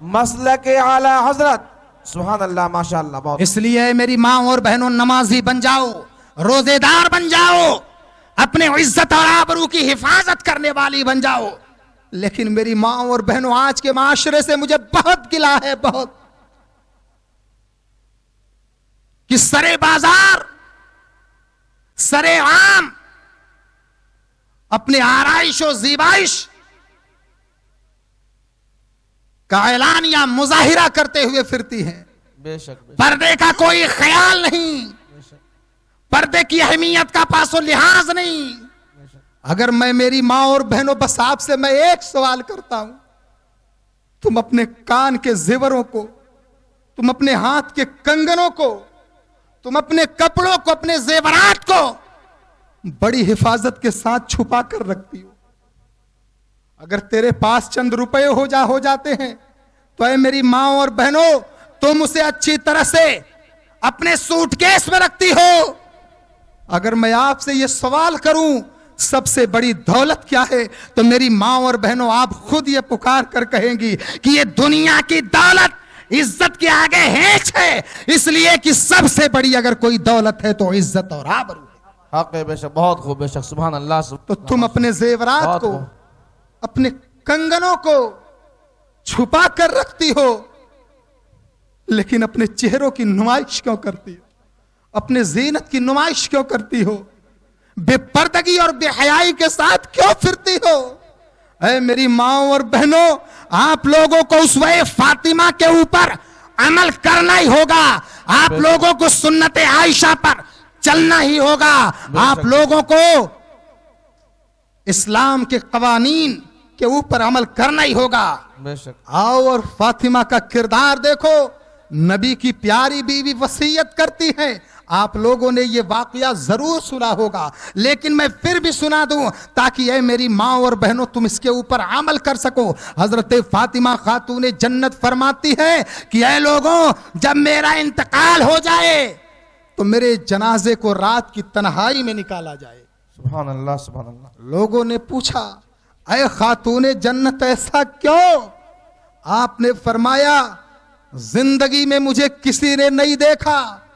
मसलक आला हजरत। सुभान अल्लाह, माशाअल्लाह। बहुत। इसलिए मेरी माँ और बहनों, नमाजी बन जाओ, रोजेदार बन जाओ, अपने इज्जत और आबरू की हिफाजत करने वाली बन जाओ। लेकिन मेरी माँ और बहनों, आज के माशरे से मुझे बहुत गिला है, बहुत, कि सरे बाजार, सरे आम अपने आराइश और जीबाइश का ऐलान या मुजाहिरा करते हुए फिरती हैं। बेशक। पर्दे का कोई ख्याल नहीं, पर्दे की अहमियत का पासो लिहाज नहीं। अगर मैं मेरी माँ और बहनों, बस आपसे मैं एक सवाल करता हूं, तुम अपने कान के जेवरों को, तुम अपने हाथ के कंगनों को, तुम अपने कपड़ों को, अपने जेवरात को बड़ी हिफाजत के साथ छुपा कर रखती हो। अगर तेरे पास चंद रुपए हो जाते हैं तो ऐ मेरी माँ और बहनों, तुम उसे अच्छी तरह से अपने सूटकेस में रखती हो। अगर मैं आपसे यह सवाल करूं सबसे बड़ी दौलत क्या है, तो मेरी माँ और बहनों आप खुद ये पुकार कर कहेंगी कि ये दुनिया की दौलत इज्जत के आगे हेच है, इसलिए कि सबसे बड़ी अगर कोई दौलत है तो इज्जत और आबरू है। हक है बेशक, बहुत खूब बेशक, सुभान अल्लाह। तो तुम अपने जेवरात को, अपने कंगनों को छुपा कर रखती हो, लेकिन अपने चेहरों की नुमाइश क्यों करती हो? अपने जीनत की नुमाइश क्यों करती हो? बेपर्दगी और बेहयाई के साथ क्यों फिरती हो? ऐ मेरी माँ और बहनों, आप लोगों को उसवे फातिमा के ऊपर अमल करना ही होगा। आप लोगों को सुन्नते आयशा पर चलना ही होगा। आप लोगों को इस्लाम के कवानीन के ऊपर अमल करना ही होगा। बेशक। आओ और फातिमा का किरदार देखो। नबी की प्यारी बीवी वसीयत करती है। आप लोगों ने ये वाकया जरूर सुना होगा, लेकिन मैं फिर भी सुना दूं ताकि ऐ मेरी माँ और बहनों तुम इसके ऊपर अमल कर सको। हजरत फातिमा खातून जन्नत फरमाती है कि ऐ लोगों, जब मेरा इंतकाल हो जाए तो मेरे जनाजे को रात की तन्हाई में निकाला जाए। सुभान अल्लाह, सुभान अल्लाह। लोगों ने पूछा, ऐ खातून जन्नत ऐसा क्यों? आपने फरमाया, जिंदगी में मुझे किसी ने नहीं देखा,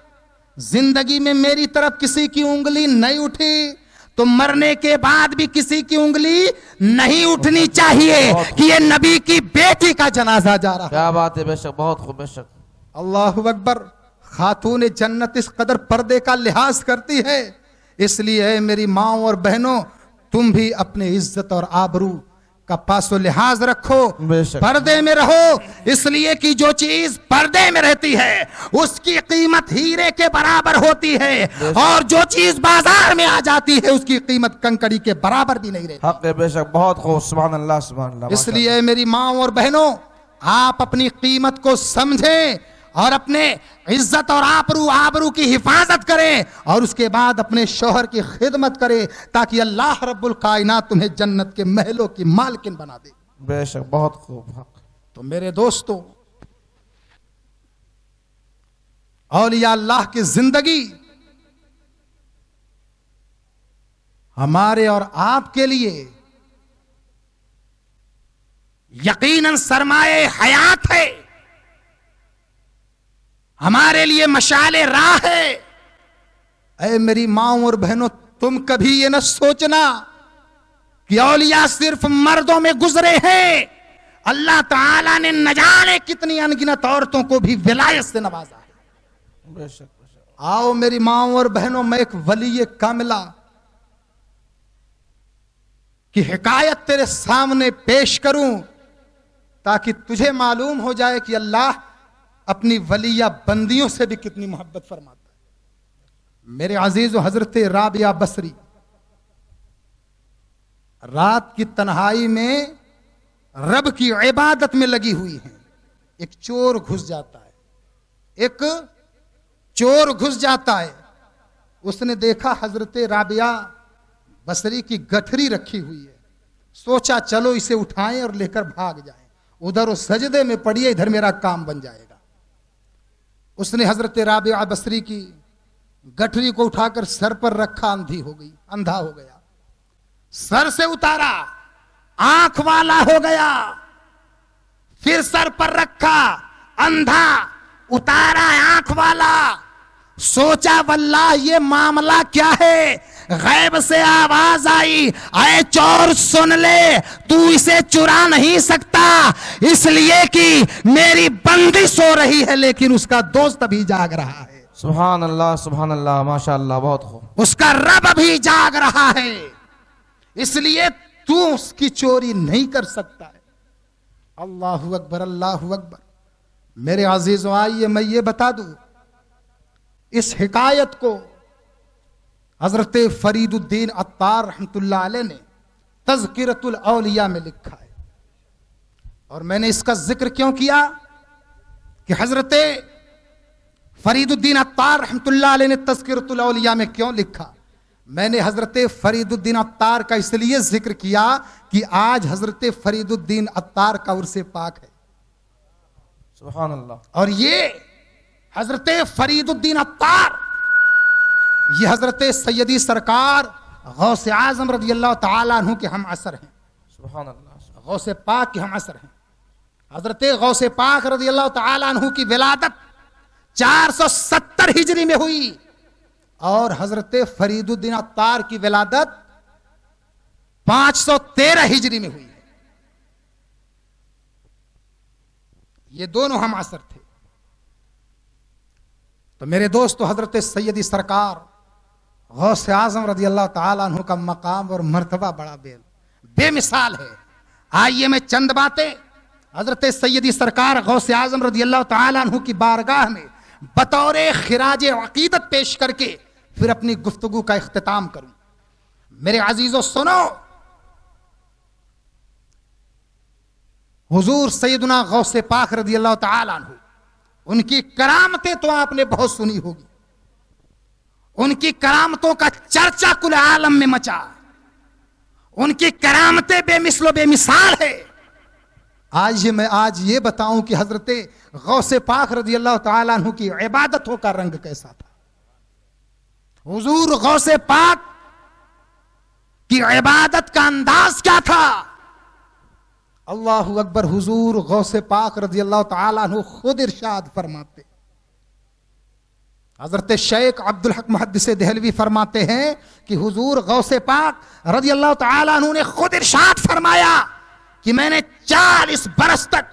जिंदगी में मेरी तरफ किसी की उंगली नहीं उठी, तो मरने के बाद भी किसी की उंगली नहीं उठनी चाहिए कि ये नबी की बेटी का जनाजा जा रहा है। क्या बात है, बेशक, बहुत खूब बेशक। अल्लाहु अकबर। खातून जन्नत इस कदर पर्दे का लिहाज करती है, इसलिए मेरी माँ और बहनों, तुम भी अपने इज्जत और आबरू का पासो लिहाज रखो, पर्दे में रहो, इसलिए कि जो चीज पर्दे में रहती है उसकी कीमत हीरे के बराबर होती है, और जो चीज बाजार में आ जाती है उसकी कीमत कंकड़ी के बराबर भी नहीं रहती। हक है बेशक, बहुत खूब, सुभान अल्लाह, सुभान अल्लाह। इसलिए मेरी माँ और बहनों, आप अपनी कीमत को समझें और अपने इज्जत और आबरू की हिफाजत करें, और उसके बाद अपने शौहर की खिदमत करें, ताकि अल्लाह रब्बुल कायनात तुम्हें जन्नत के महलों की मालकिन बना दे। बेशक, बहुत खूब। हक। तो मेरे दोस्तों, औलिया अल्लाह की जिंदगी हमारे और आपके लिए यकीनन सरमाए हयात है, हमारे लिए मशाले राह है। ऐ मेरी माँ और बहनों, तुम कभी ये न सोचना कि औलिया सिर्फ मर्दों में गुजरे हैं। अल्लाह ताला ने न जाने कितनी अनगिनत औरतों को भी विलायत से नवाजा है। बेशक। आओ मेरी माँ और बहनों, मैं एक वली कामिला की हिकायत तेरे सामने पेश करूं, ताकि तुझे मालूम हो जाए कि अल्लाह अपनी वलिया बंदियों से भी कितनी मोहब्बत फरमाता है। मेरे अजीज हजरत राबिया बसरी रात की तन्हाई में रब की इबादत में लगी हुई हैं। एक चोर घुस जाता है, उसने देखा हजरत राबिया बसरी की गठरी रखी हुई है, सोचा चलो इसे उठाएं और लेकर भाग जाएं, उधर वो सजदे में पड़ी है, इधर मेरा काम बन जाएगा। उसने हजरत राबिया बसरी की गठरी को उठाकर सर पर रखा, अंधा हो गया, सर से उतारा, आंख वाला हो गया, फिर सर पर रखा, अंधा, उतारा, आंख वाला। सोचा वल्लाह ये मामला क्या है। गैब से आवाज आई, अरे चोर सुन ले, तू इसे चुरा नहीं सकता, इसलिए कि मेरी बंदी सो रही है लेकिन उसका दोस्त अभी जाग रहा है। सुभान अल्लाह, सुभान अल्लाह, माशाअल्लाह, बहुत खूब। उसका रब अभी जाग रहा है, इसलिए तू उसकी चोरी नहीं कर सकता है। अल्लाहु अकबर, अल्लाहु अकबर। मेरे अजीजों, आइए मैं ये बता दूं, इस हिकायत को हजरत फरीदुद्दीन अत्तार रहमतुल्लाह अलैह ने तज़किरतुल औलिया में लिखा है। और मैंने इसका जिक्र क्यों किया कि हजरत फरीदुद्दीन अत्तार रहमतुल्लाह अलैह ने तज़किरतुल औलिया में क्यों लिखा? मैंने हजरत फरीदुद्दीन अत्तार का इसलिए जिक्र किया कि आज हजरत फरीदुद्दीन अत्तार का उर्से पाक है। सुभान अल्लाह। और ये हजरत फरीदुद्दीन अत्तार ये हजरत सैयदी सरकार गौसे आजम रज़ी अल्लाह तआला अन्हु के हम असर हैं। सुभान अल्लाह। गौसे पाक के हम असर हैं। हजरत गौसे पाक रज़ी अल्लाह तआला अन्हु की विलादत 470 हिजरी में हुई और हजरत फरीदुद्दीन अत्तार की विलादत 513 हिजरी में हुई। ये दोनों हम असर थे। तो मेरे दोस्तों, हजरत सैयदी सरकार गौसे आजम रज़ी अल्लाह तआला अन्हु का मकाम और मर्तबा बड़ा बेमिसाल है। आइए मैं चंद बातें हजरत सैयदी सरकार गौसे आजम रज़ी अल्लाह तआला अन्हु की बारगाह में बतौर खिराज अकीदत पेश करके फिर अपनी गुफ्तगू का इख्तिताम करूं। मेरे अजीजों सुनो, हुजूर सैयदना गौसे पाक रज़ी अल्लाह तआला अन्हु, उनकी करामतें तो आपने बहुत सुनी होगी। उनकी करामतों का चर्चा कुल आलम में मचा। उनकी करामतें बेमिसलो बेमिसाल है। आज ये बताऊं कि हजरत गौसे पाक रज़ी अल्लाह तआला अन्हु की इबादतों का रंग कैसा था। हुजूर गौसे पाक की इबादत का अंदाज क्या था। अल्लाहु अकबर। हुजूर गौसे पाक रज़ी अल्लाह तआला अन्हु खुद इरशाद फरमाते, हजरत शेख अब्दुल हक मुहद्दिस देहलवी फरमाते हैं कि हुजूर गौसे पाक रज़ी अल्लाह तआला अन्हु ने खुद इरशाद फरमाया कि मैंने 40 बरस तक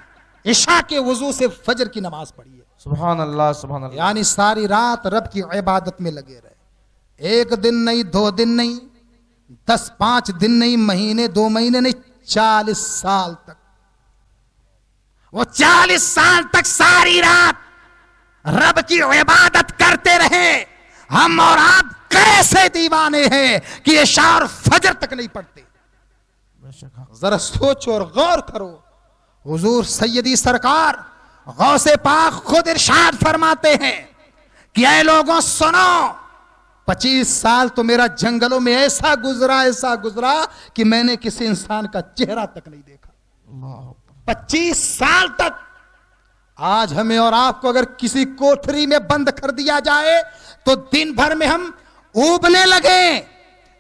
इशा के वजू से फजर की नमाज पढ़ी है। सुभान अल्लाह, सुभान अल्लाह। यानी सारी रात रब की इबादत में लगे रहे। 1 दिन नहीं, 2 दिन नहीं, 10-5 दिन नहीं, महीने 2 महीने नहीं, 40 साल तक। वो 40 साल तक सारी रात रब की इबादत करते रहे। हम और आप कैसे दीवाने हैं कि इशा और फजर तक नहीं पढ़ते। जरा सोचो और गौर करो। हुजूर सैयदी सरकार गौसे पाक खुद इरशाद फरमाते हैं कि ऐ लोगों सुनो, 25 साल तो मेरा जंगलों में ऐसा गुजरा कि मैंने किसी इंसान का चेहरा तक नहीं देखा। 25 साल तक। आज हमें और आपको अगर किसी कोठरी में बंद कर दिया जाए तो दिन भर में हम ऊबने लगे,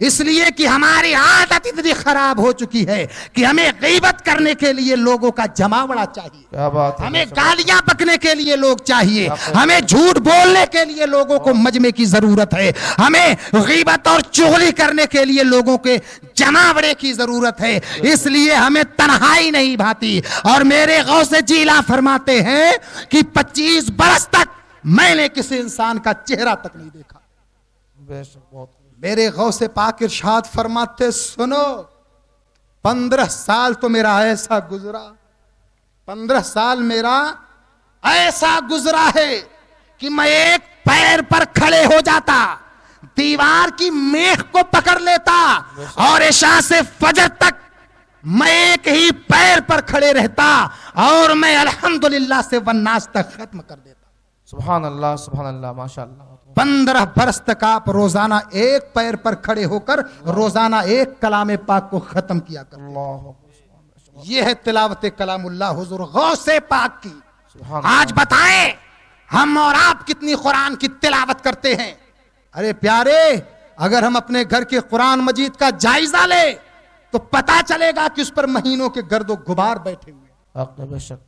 इसलिए कि हमारी आदत इतनी खराब हो चुकी है कि हमें गीबत करने के लिए लोगों का जमावड़ा चाहिए। क्या बात है। हमें गालियां बकने के लिए लोग चाहिए। हमें झूठ बोलने के लिए लोगों को मजमे की जरूरत है। हमें गीबत और चुगली करने के लिए लोगों के जमावड़े की जरूरत है। इसलिए हमें तन्हाई नहीं भाती। और मेरे गौसे जीला फरमाते हैं कि 25 बरस तक मैंने किसी इंसान का चेहरा तक नहीं देखा। बेशक, बहुत। मेरे गौसे पाक इरशाद फरमाते, सुनो, 15 साल तो मेरा ऐसा गुजरा, 15 साल मेरा ऐसा गुजरा है कि मैं एक पैर पर खड़े हो जाता, दीवार की मेख को पकड़ लेता और इशा से फजर तक मैं एक ही पैर पर खड़े रहता और मैं अल्हम्दुलिल्लाह से वन्नास तक खत्म कर देता। सुभान अल्लाह, सुभान अल्लाह, माशाअल्लाह। 15 बरस तक आप रोजाना एक पैर पर खड़े होकर रोजाना एक कलाम पाक को खत्म किया कर। यह है तिलावत कलामुल्लाह हुजूर गौसे पाक की। आज बताएं हम और आप कितनी कुरान की तिलावत करते हैं। अरे प्यारे, अगर हम अपने घर के कुरान मजीद का जायजा ले तो पता चलेगा कि उस पर महीनों के गर्दो गुबार बैठे हुए। बेशक।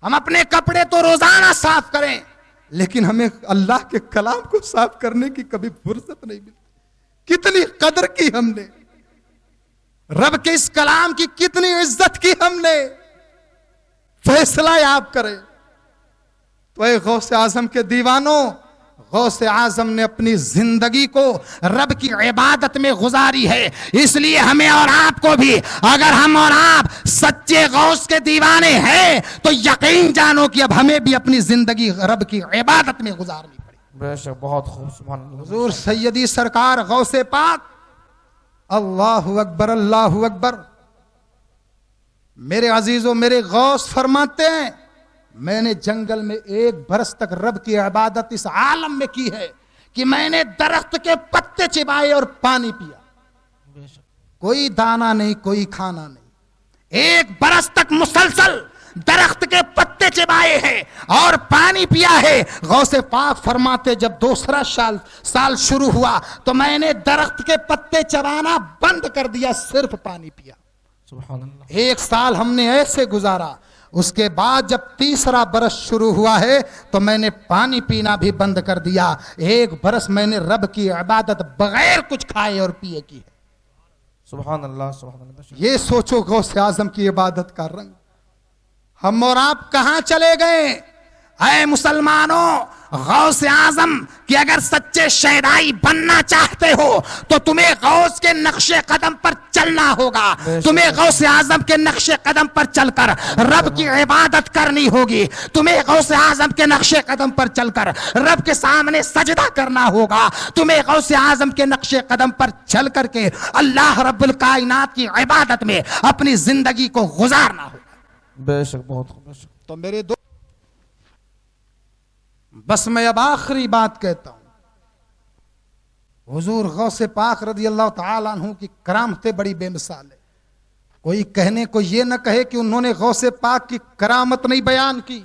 हम अपने कपड़े तो रोजाना साफ करें, लेकिन हमें अल्लाह के कलाम को साफ करने की कभी फुर्सत नहीं मिलती। कितनी कदर की हमने, रब के इस कलाम की कितनी इज्जत की हमने। फैसला आप करें। तो ए गौसे आजम के दीवानों, गौसे आजम ने अपनी जिंदगी को रब की इबादत में गुजारी है। इसलिए हमें और आपको भी, अगर हम और आप सच्चे गौस के दीवाने हैं तो यकीन जानो कि अब हमें भी अपनी जिंदगी रब की इबादत में गुजारनी पड़ेगी। बेशक, बहुत खूब। सुभान अल्लाह। हुजूर सैयदी सरकार गौसे पाक, अल्लाहु अकबर, अल्लाहु अकबर। मेरे अजीजों, मेरे गौस फरमाते हैं मैंने जंगल में 1 बरस तक रब की इबादत इस आलम में की है कि मैंने दरख्त के पत्ते चिबाए और पानी पिया, कोई दाना नहीं, कोई खाना नहीं। 1 बरस तक मुसलसल दरख्त के पत्ते चिबाए हैं और पानी पिया है। गौसे पाक फरमाते जब दूसरा साल शुरू हुआ तो मैंने दरख्त के पत्ते चबाना बंद कर दिया, सिर्फ पानी पिया। सुभान अल्लाह। 1 साल हमने ऐसे गुजारा। उसके बाद जब तीसरा बरस शुरू हुआ है तो मैंने पानी पीना भी बंद कर दिया। 1 बरस मैंने रब की इबादत बगैर कुछ खाए और पिए की है। सुभान अल्लाह, सुभान अल्लाह। ये सोचो गौसे आजम की इबादत का रंग। हम और आप कहां चले गए? ऐ मुसलमानों, गौसे आजम कि अगर सच्चे शहदाई बनना चाहते हो तो तुम्हें गौस के नक्शे कदम पर चलना होगा। तुम्हें गौसे आजम के नक्शे कदम पर चलकर रब की इबादत करनी होगी। तुम्हें गौसे आजम के नक्शे कदम पर चलकर रब के सामने सजदा करना होगा। तुम्हें गौसे आजम के नक्शे कदम पर चल करके अल्लाह रब्बुल कायनात की इबादत में अपनी जिंदगी को गुजारना होगा। बेशक, बहुत बेशक। तो मेरे दो, बस मैं अब आखिरी बात कहता हूं। हुजूर गौसे पाक रज़ी अल्लाह तआला अन्हु की करामतें बड़ी बेमिसाल है। कोई कहने को ये न कहे कि उन्होंने गौसे पाक की करामत नहीं बयान की।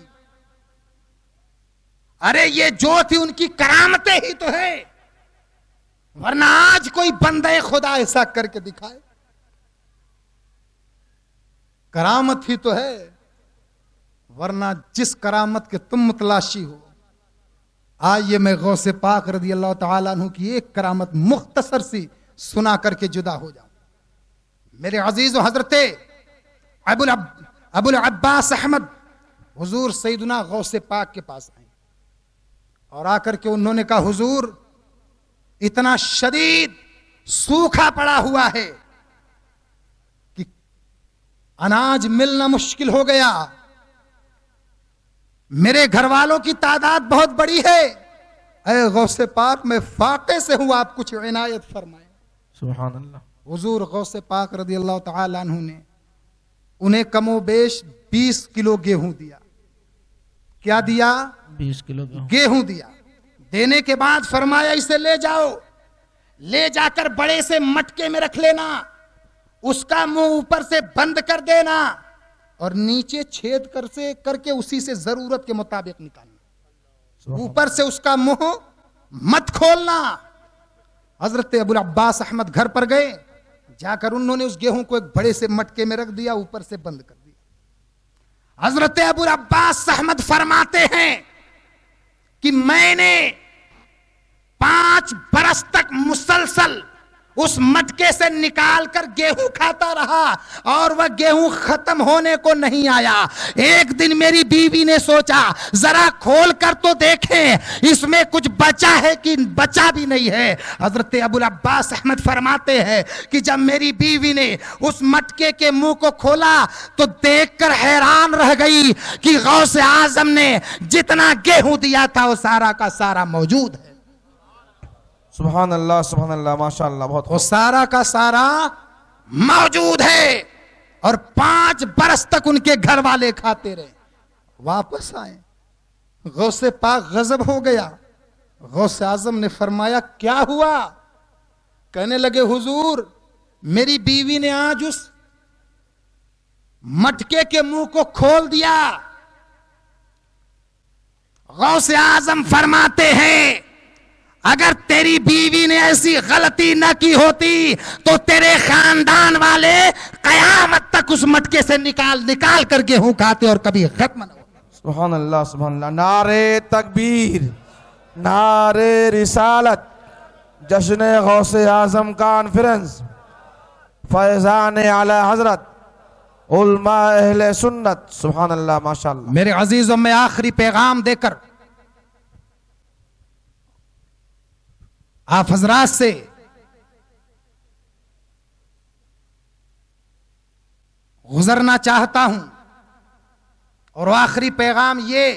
अरे ये जो थी उनकी करामतें ही तो है, वरना आज कोई बंदे खुदा ऐसा करके दिखाए। करामत ही तो है, वरना जिस करामत के तुम मुतलाशी हो। आइए मैं गौसे पाक रज़ी अल्लाह तआला अन्हु की एक करामत मुख्तसर सी सुना करके जुदा हो जाऊं। मेरे अजीज़ों, हजरते अबुल अब्बास अहमद हुजूर सैयदना गौसे पाक के पास आए और आकर के उन्होंने कहा, हुजूर इतना शदीद सूखा पड़ा हुआ है कि अनाज मिलना मुश्किल हो गया। मेरे घर वालों की तादाद बहुत बड़ी है। ऐ गौसे पाक, मैं फाके से हूं, आप कुछ इनायत फरमाएं। सुभान अल्लाह। हुजूर गौसे पाक रज़ी अल्लाह तआला अन्हु ने उन्हें कमोबेश 20 किलो गेहूं दिया। क्या दिया? 20 किलो गेहूं दिया। देने के बाद फरमाया, इसे ले जाओ, ले जाकर बड़े से मटके में रख लेना, उसका मुंह ऊपर से बंद कर देना और नीचे छेद करके उसी से जरूरत के मुताबिक निकालना, ऊपर से उसका मुंह मत खोलना। हजरत अबुल अब्बास अहमद घर पर गए, जाकर उन्होंने उस गेहूं को एक बड़े से मटके में रख दिया, ऊपर से बंद कर दिया। हजरत अबुल अब्बास अहमद फरमाते हैं कि मैंने 5 बरस तक मुसलसल उस मटके से निकालकर गेहूं खाता रहा और वह गेहूं खत्म होने को नहीं आया। एक दिन मेरी बीवी ने सोचा, जरा खोल कर तो देखें इसमें कुछ बचा है कि बचा भी नहीं है। हजरत अबुल अब्बास अहमद फरमाते हैं कि जब मेरी बीवी ने उस मटके के मुंह को खोला तो देखकर हैरान रह गई कि गौसे आजम ने जितना गेहूं दिया था वो सारा का सारा मौजूद है। सुभान अल्लाह, माशाअल्लाह, बहुत। वो सारा का सारा मौजूद है और 5 बरस तक उनके घर वाले खाते रहे। वापस आए, गौसे पाक गजब हो गया। गौसे आजम ने फरमाया, क्या हुआ? कहने लगे, हुजूर मेरी बीवी ने आज उस मटके के मुंह को खोल दिया। गौसे आजम फरमाते हैं, अगर तेरी बीवी ने ऐसी गलती न की होती तो तेरे खानदान वाले कयामत तक उस मटके से निकाल कर गेहूं खाते और कभी खत्म न होता। सुभान अल्लाह, सुभान अल्लाह। नारे तकबीर, नारे रिसालत, जश्न गौसे आजम कॉन्फ्रेंस, फैजान आला हजरत, उलमा अहले सुन्नत। सुभान अल्लाह, माशाअल्लाह। मेरे अजीजों, में आखिरी पैगाम देकर आप हजरात से गुजरना चाहता हूं और आखिरी पैगाम ये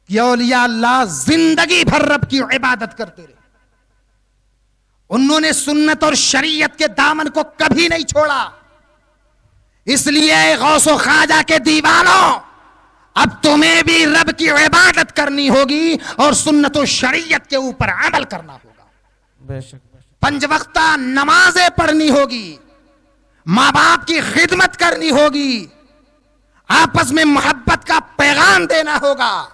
कि औलिया अल्लाह जिंदगी भर रब की इबादत करते रहे। उन्होंने सुन्नत और शरीयत के दामन को कभी नहीं छोड़ा। इसलिए गौसो ख्वाजा के दीवानों, अब तुम्हें भी रब की इबादत करनी होगी और सुन्नत व शरीयत के ऊपर अमल करना होगा। बेशक 5 वक्ता नमाजें पढ़नी होगी, माँ बाप की खिदमत करनी होगी, आपस में मोहब्बत का पैगाम देना होगा।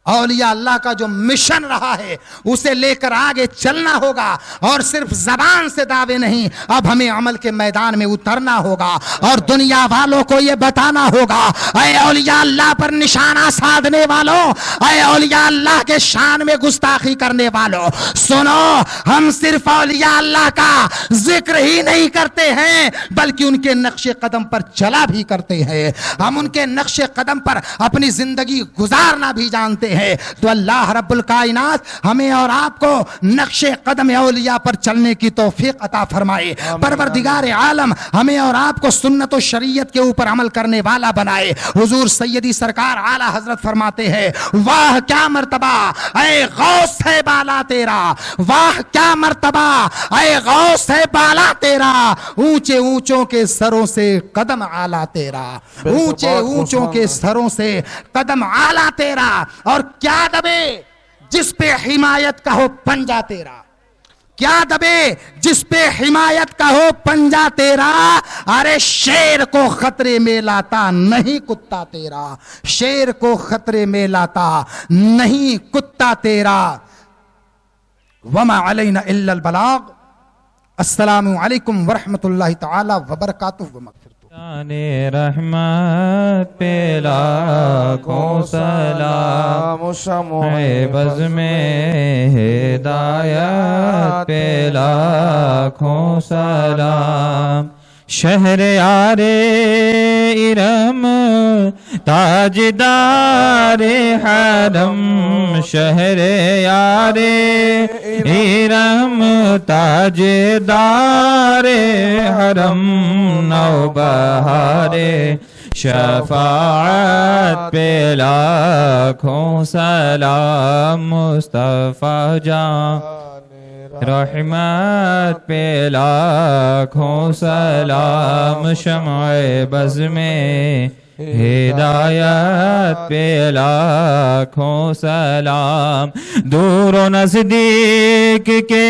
औलिया अल्लाह का जो मिशन रहा है उसे लेकर आगे चलना होगा और सिर्फ जबान से दावे नहीं, अब हमें अमल के मैदान में उतरना होगा और दुनिया वालों को यह बताना होगा, ऐ औलिया अल्लाह पर निशाना साधने वालों, ऐ औलिया अल्लाह के शान में गुस्ताखी करने वालों, सुनो, हम सिर्फ औलिया अल्लाह का जिक्र ही नहीं करते हैं बल्कि उनके नक्शे कदम पर चला भी करते हैं। हम उनके नक्शे कदम पर अपनी जिंदगी गुजारना भी जानते हैं। तो अल्लाह रब्बुल कायनात हमें और आपको नक्शे कदम औलिया पर चलने की तौफीक अता फरमाए। परवरदिगार आलम हमें और आपको सुन्नत और शरीयत के ऊपर अमल करने वाला बनाए। हुजूर सैयदी सरकार आला हजरत फरमाते हैं, वाह क्या मर्तबा ऐ गौस है बाला तेरा, वाह क्या मर्तबा ऐ गौस है बाला तेरा, ऊंचे ऊंचों के सरों से कदम आला तेरा, ऊंचे ऊंचों के सरों से कदम आला तेरा। और क्या दबे जिस पे हिमायत का हो पंजा तेरा, क्या दबे जिस पे हिमायत का हो पंजा तेरा। अरे शेर को खतरे में लाता नहीं कुत्ता तेरा, शेर को खतरे में लाता नहीं कुत्ता तेरा। वमा अलैना इल्लल बलाग। अस्सलामु अलैकुम वरहमतुल्लाहि तआला वबरकातुहू। शाने रहमत पे लाखों सलाम, बज़ में हिदायत पे लाखों सलाम। शहर यारे इरम ताजदारे हरम, शहर यारे इरम ताजदारे हरम, नौबहारे शफाअत पे लाखों सलाम। मुस्तफा जान रहमत पे लाखों सलाम। शम्अ बज़ में हिदायत पे लाखों सलाम। दूर व नजदीक के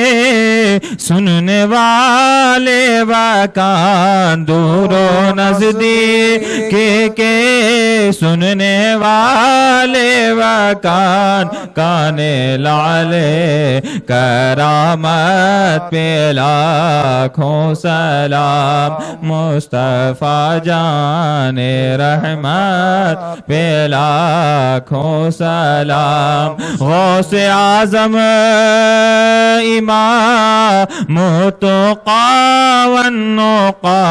सुनने वाले वकान, दूर व नजदीक के सुनने वाले वकान। काने लाले करामत पे लाखों सलाम। मुस्तफा जाने रहमत पे लाखों सलाम। गौसे आजम इमाम मुतक़ा वन्नुक़ा,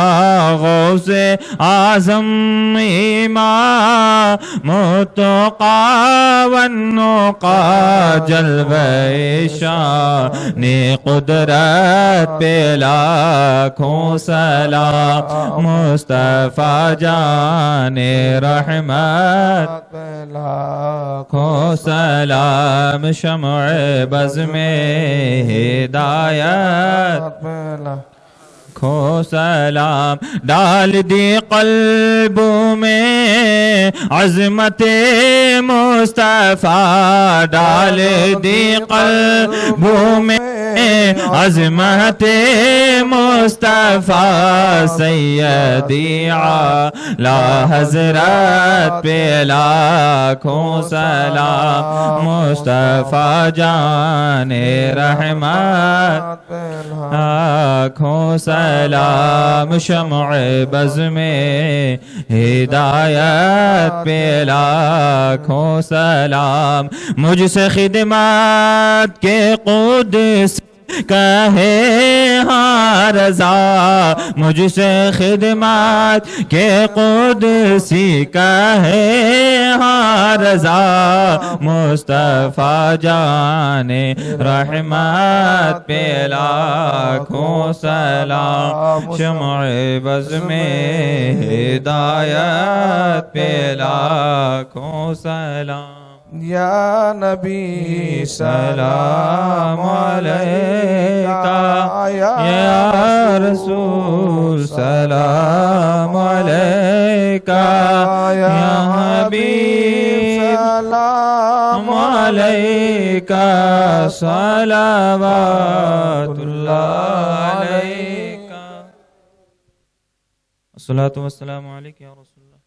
गौसे आजम इमाम मुतक़ा वन्नुक़ा। जलवे शाने कुदरत पे लाखों सलाम। मुस्तफा जाने रहमत लाखों सलाम। शम्अ बज़ में हिदायत लाखों सलाम। डाल दी क़ल्बों में अज़मते मुस्तफ़ा, डाल दी क़ल्बों में अज़मते मुस्तफ़ा। सैयदी आला हज़रत पे लाखों सलाम। मुस्तफ़ा जाने रहमत लाखों सलाम। शम्अ बज़ में हिदायत पे लाखों सलाम। मुझसे खिदमत के क़ुद्स कहे हाँ रज़ा, मुझसे खिदमत के क़ुद्सी कहे हाँ रज़ा। मुस्तफ़ा जाने रहमत पे लाखों सलाम। शम्अ बज़ में हिदायत पे लाखों सलाम। या नबी सलाम अलैका, या रसूल सलाम अलैका, या हबीब अलैका सलावतुल्लाह अलैका अस्सलातु वस्सलामु अलैका या रसूलल्लाह।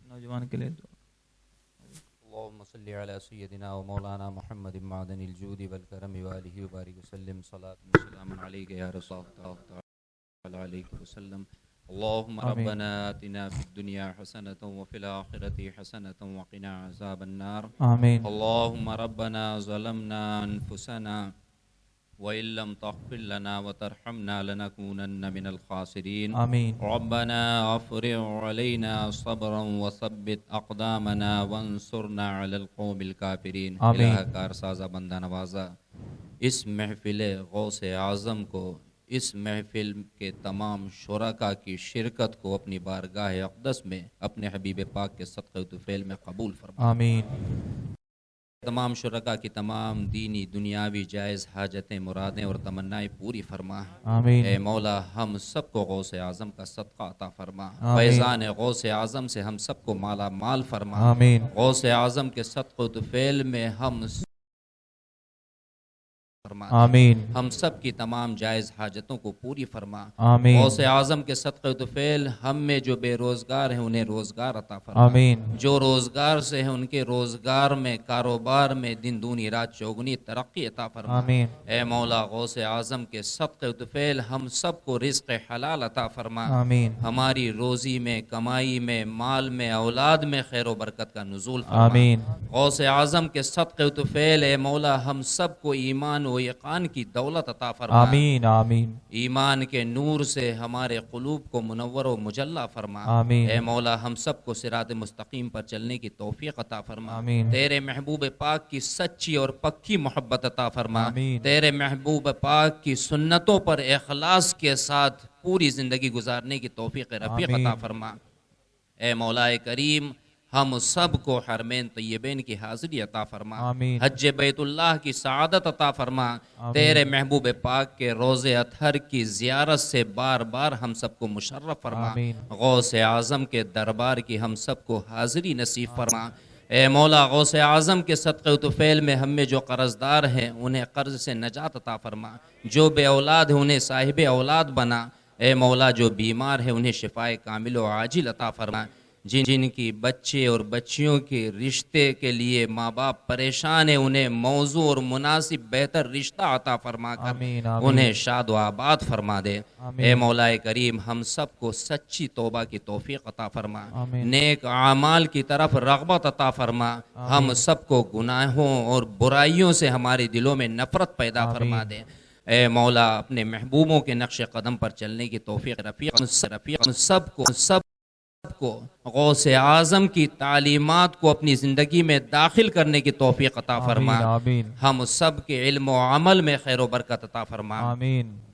नौजवान के लिए अल्लाहुम्मा सल्लि अला सय्यदिना व मौलाना मुहम्मदिन मादनिल जूदि वल करमि व आलिहि व बारिक वसल्लम सल्लल्लाहु व सल्लम अलैका या रसूलल्लाह अलैहि वसल्लम। अल्लाहुम्मा रब्बना आतिना फिद दुनिया हसनतन व फिल आखिरति हसनतन व क़िना अज़ाबन नार। आमीन। अल्लाहुम्मा रब्बना ज़लमना अनफुसना व इल्लम तग़फिर लना व तरहमना लनकूनन्न मिनल ख़ासिरीन। आमीन। रब्बना अफ़रिग़ अलैना सब्रन व सब्बित अक़दामना वंसुरना अलल क़ौमिल काफ़िरीन। आमीन। इलाह कारसाज़ा बंदा नवाज़ा इस महफ़िल गौसे आज़म को, इस महफ़िल के तमाम शुरका की शिरकत को अपनी बारगाह अक़दस में अपने हबीब पाक के सदक़े तुफ़ैल में कबूल फरमा। आमीन। तमाम शुरका की तमाम दीनी दुनियावी जायज़ हाजतें, मुरादें और तमन्नाएं पूरी फरमा। आमीन। ए मौला हम सबको गौसे आज़म का सदका अता फरमा। आमीन। फैज़ान गौसे आज़म से हम सबको माला माल फरमा। आमीन। गौसे आज़म के सदक़े तुफ़ैल में हम फरमा। आमीन। हम सब की तमाम जायज़ हाजतों को पूरी फरमा। आमीन। गौसे आज़म के सदक़े तुफ़ैल हम में जो बेरोज़गार हैं उन्हें रोज़गार अता फरमा। आमीन। जो रोज़गार से हैं उनके रोज़गार में, कारोबार में दिन दूनी रात चौगुनी तरक्की अता फरमा। आमीन। ए मौला गौसे आज़म के सदक़े तुफ़ैल हम सबको रिज़्क़ हलाल अता फरमा। आमीन। हमारी रोज़ी में, कमाई में, माल में, औलाद में खैर व बरकत का नुज़ूल फरमा। आमीन। गौसे आज़म के सदक़े तुफ़ैल ए मौला हम सबको ईमान व यक़ान की दौलत अता फरमा। आमीन। आमीन। ईमान के नूर से हमारे क़ुलूब को मुनव्वर व मुजल्ला फरमा। आमीन। ए मौला हम सबको सिरात मुस्तकीम पर चलने की तौफ़ीक़ अता फरमा। आमीन। तेरे महबूब पाक की सच्ची और पक्की मोहब्बत अता फरमा। आमीन। तेरे महबूब पाक की सुन्नतों पर इखलास के साथ पूरी ज़िंदगी गुजारने की तौफ़ीक़ रफ़ीक़ अता फरमा। ए मौलाए करीम हम सब को हरमैन तय्यबैन की हाज़िरी अता फरमा। आमीन। हज बैतुल्लाह की सआदत अता फरमा। तेरे महबूब पाक के रोज़े अतहर की ज़ियारत से बार बार हम सबको मुशर्रफ फरमा। आमीन। गौसे आज़म के दरबार की हम सबको हाज़िरी नसीब फरमा। ए मौला गौसे आज़म के सदक़े तुफ़ैल में हम में जो कर्ज़दार हैं उन्हें कर्ज़ से नजात अता फरमा। जो बे औलाद हैं उन्हें साहिब औलाद बना। ए मौला जो बीमार है उन्हें शिफ़ाए कामिल व आजिल अता फरमा। जिनकी बच्चे और बच्चियों के रिश्ते के लिए माँ बाप परेशान हैं उन्हें मौजू और मुनासिब बेहतर रिश्ता अता फरमा कर आमीन। आमीन। उन्हें शाद व आबाद फरमा दे। आमीन। ए मौलाए करीम हम सबको सच्ची तौबा की तौफ़ीक़ अता फरमा। आमीन। नेक आमाल की तरफ रग़बत अता फरमा। हम सबको गुनाहों और बुराइयों से हमारे दिलों में नफ़रत पैदा फरमा दे। ए मौला अपने महबूबों के नक्श कदम पर चलने की तौफ़ीक़ रफ़ीक़ सबको गौसे आज़म की तालीमात को अपनी ज़िंदगी में दाखिल करने की तौफ़ीक़ अता फरमा। आमीन। हम सब के इल्म व अमल में खैर व बरकत अता फरमा। आमीन।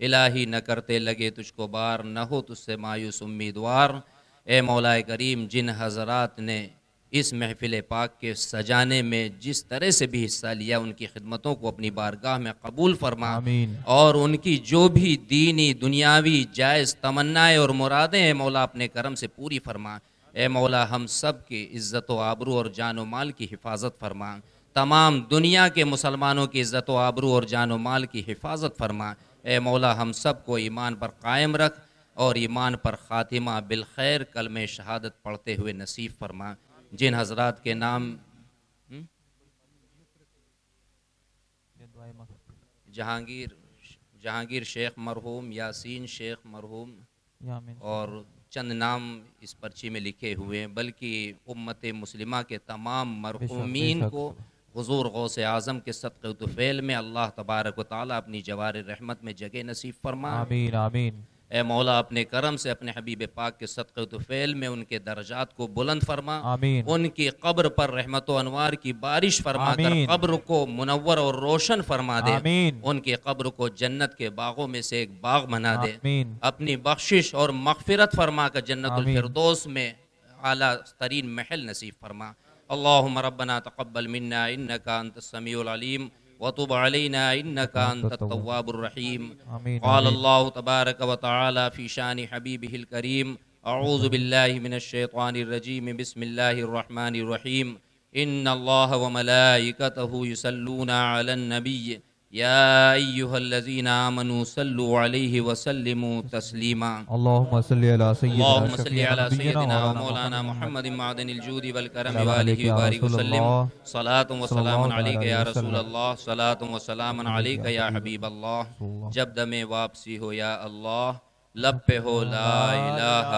इलाही न करते लगे तुझको बार, न हो तुझसे मायूस उम्मीदवार। ए मौला करीम जिन हज़रात ने इस महफ़िल पाक के सजाने में जिस तरह से भी हिस्सा लिया उनकी खिदमतों को अपनी बारगाह में कबूल फरमा। आमीन। और उनकी जो भी दीनी दुनियावी जायज़ तमन्नाएँ और मुरादें हैं मौला अपने करम से पूरी फरमा। ए मौला हम सब की इज़्ज़त व आबरू और जान व माल की हिफाजत फरमा। तमाम दुनिया के मुसलमानों की इज़्ज़त व आबरू और जान व माल की हिफाजत फरमा। ए मौला हम सब को ईमान पर कायम रख और ईमान पर ख़ातिमा बिलखैर कलमे शहादत पढ़ते हुए नसीब फरमा। जिन हजरात के नाम जहांगीर शेख मरहूम, यासीन शेख मरहूम और चंद नाम इस पर्ची में लिखे हुए हैं, बल्कि उम्मत मुस्लिमा के तमाम मरहूमीन को हुजूर गौसे आज़म के सदक़े तुफ़ैल में अल्लाह तबारक व तआला अपनी जवार रहमत में जगह नसीब फरमा। आमीन। आमीन। ए मौला अपने करम से अपने हबीब पाक के सदक़े तुफ़ैल में उनके दर्जात को बुलंद फरमा। आमीन। उनकी कब्र पर रहमत व अनवार की बारिश फरमा कर आमीन। कब्र को मुनव्वर और रोशन फरमा दे। आमीन। उनकी कब्र को जन्नत के बागों में से एक बाग बना दे। आमीन। अपनी बख्शिश और मग़फ़िरत फरमा कर जन्नतुल आमीन। फिरदौस में आला तरीन महल नसीब फरमा। अल्लाहुम्मा रब्बना तक़ब्बल मिन्ना इन्नका अंतस समीउल अलीम वतुब अलैना इन्नका अंतत तव्वाबुर रहीम। आमीन, क़ाल आमीन। अल्लाहु तबारक व तआला फ़ी शानि हबीबिहिल करीम अऊज़ु बिल्लाहि मिनश शैतानिर रजीम बिस्मिल्लाहिर रहमानिर रहीम इन्नल्लाह व मलाइकतहु युसल्लूना अलन नबिय्य या अय्युहल्लज़ीना आमनू सल्लु अलैहि व सल्लिमू तस्लीमा। अल्लाहुम्मा सल्लि अला अल्लाहुम्मा सल्लि अला सय्यिदिना सय्यिदिना व व मौलाना मौलाना मुहम्मदिन मादनिल जूदि वल करम अला व आलिहि व बारिक व रसूलल्लाह, सल्लिम सलातुन व सलामुन सल्लल्लाहु अलैका या अलैहि वसल्लम। रसूलल्लाह सलातुन व सलामुन अलैका या हबीबल्लाह। जब दमे वापसी हो या अल्लाह लब पे हो ला इलाहा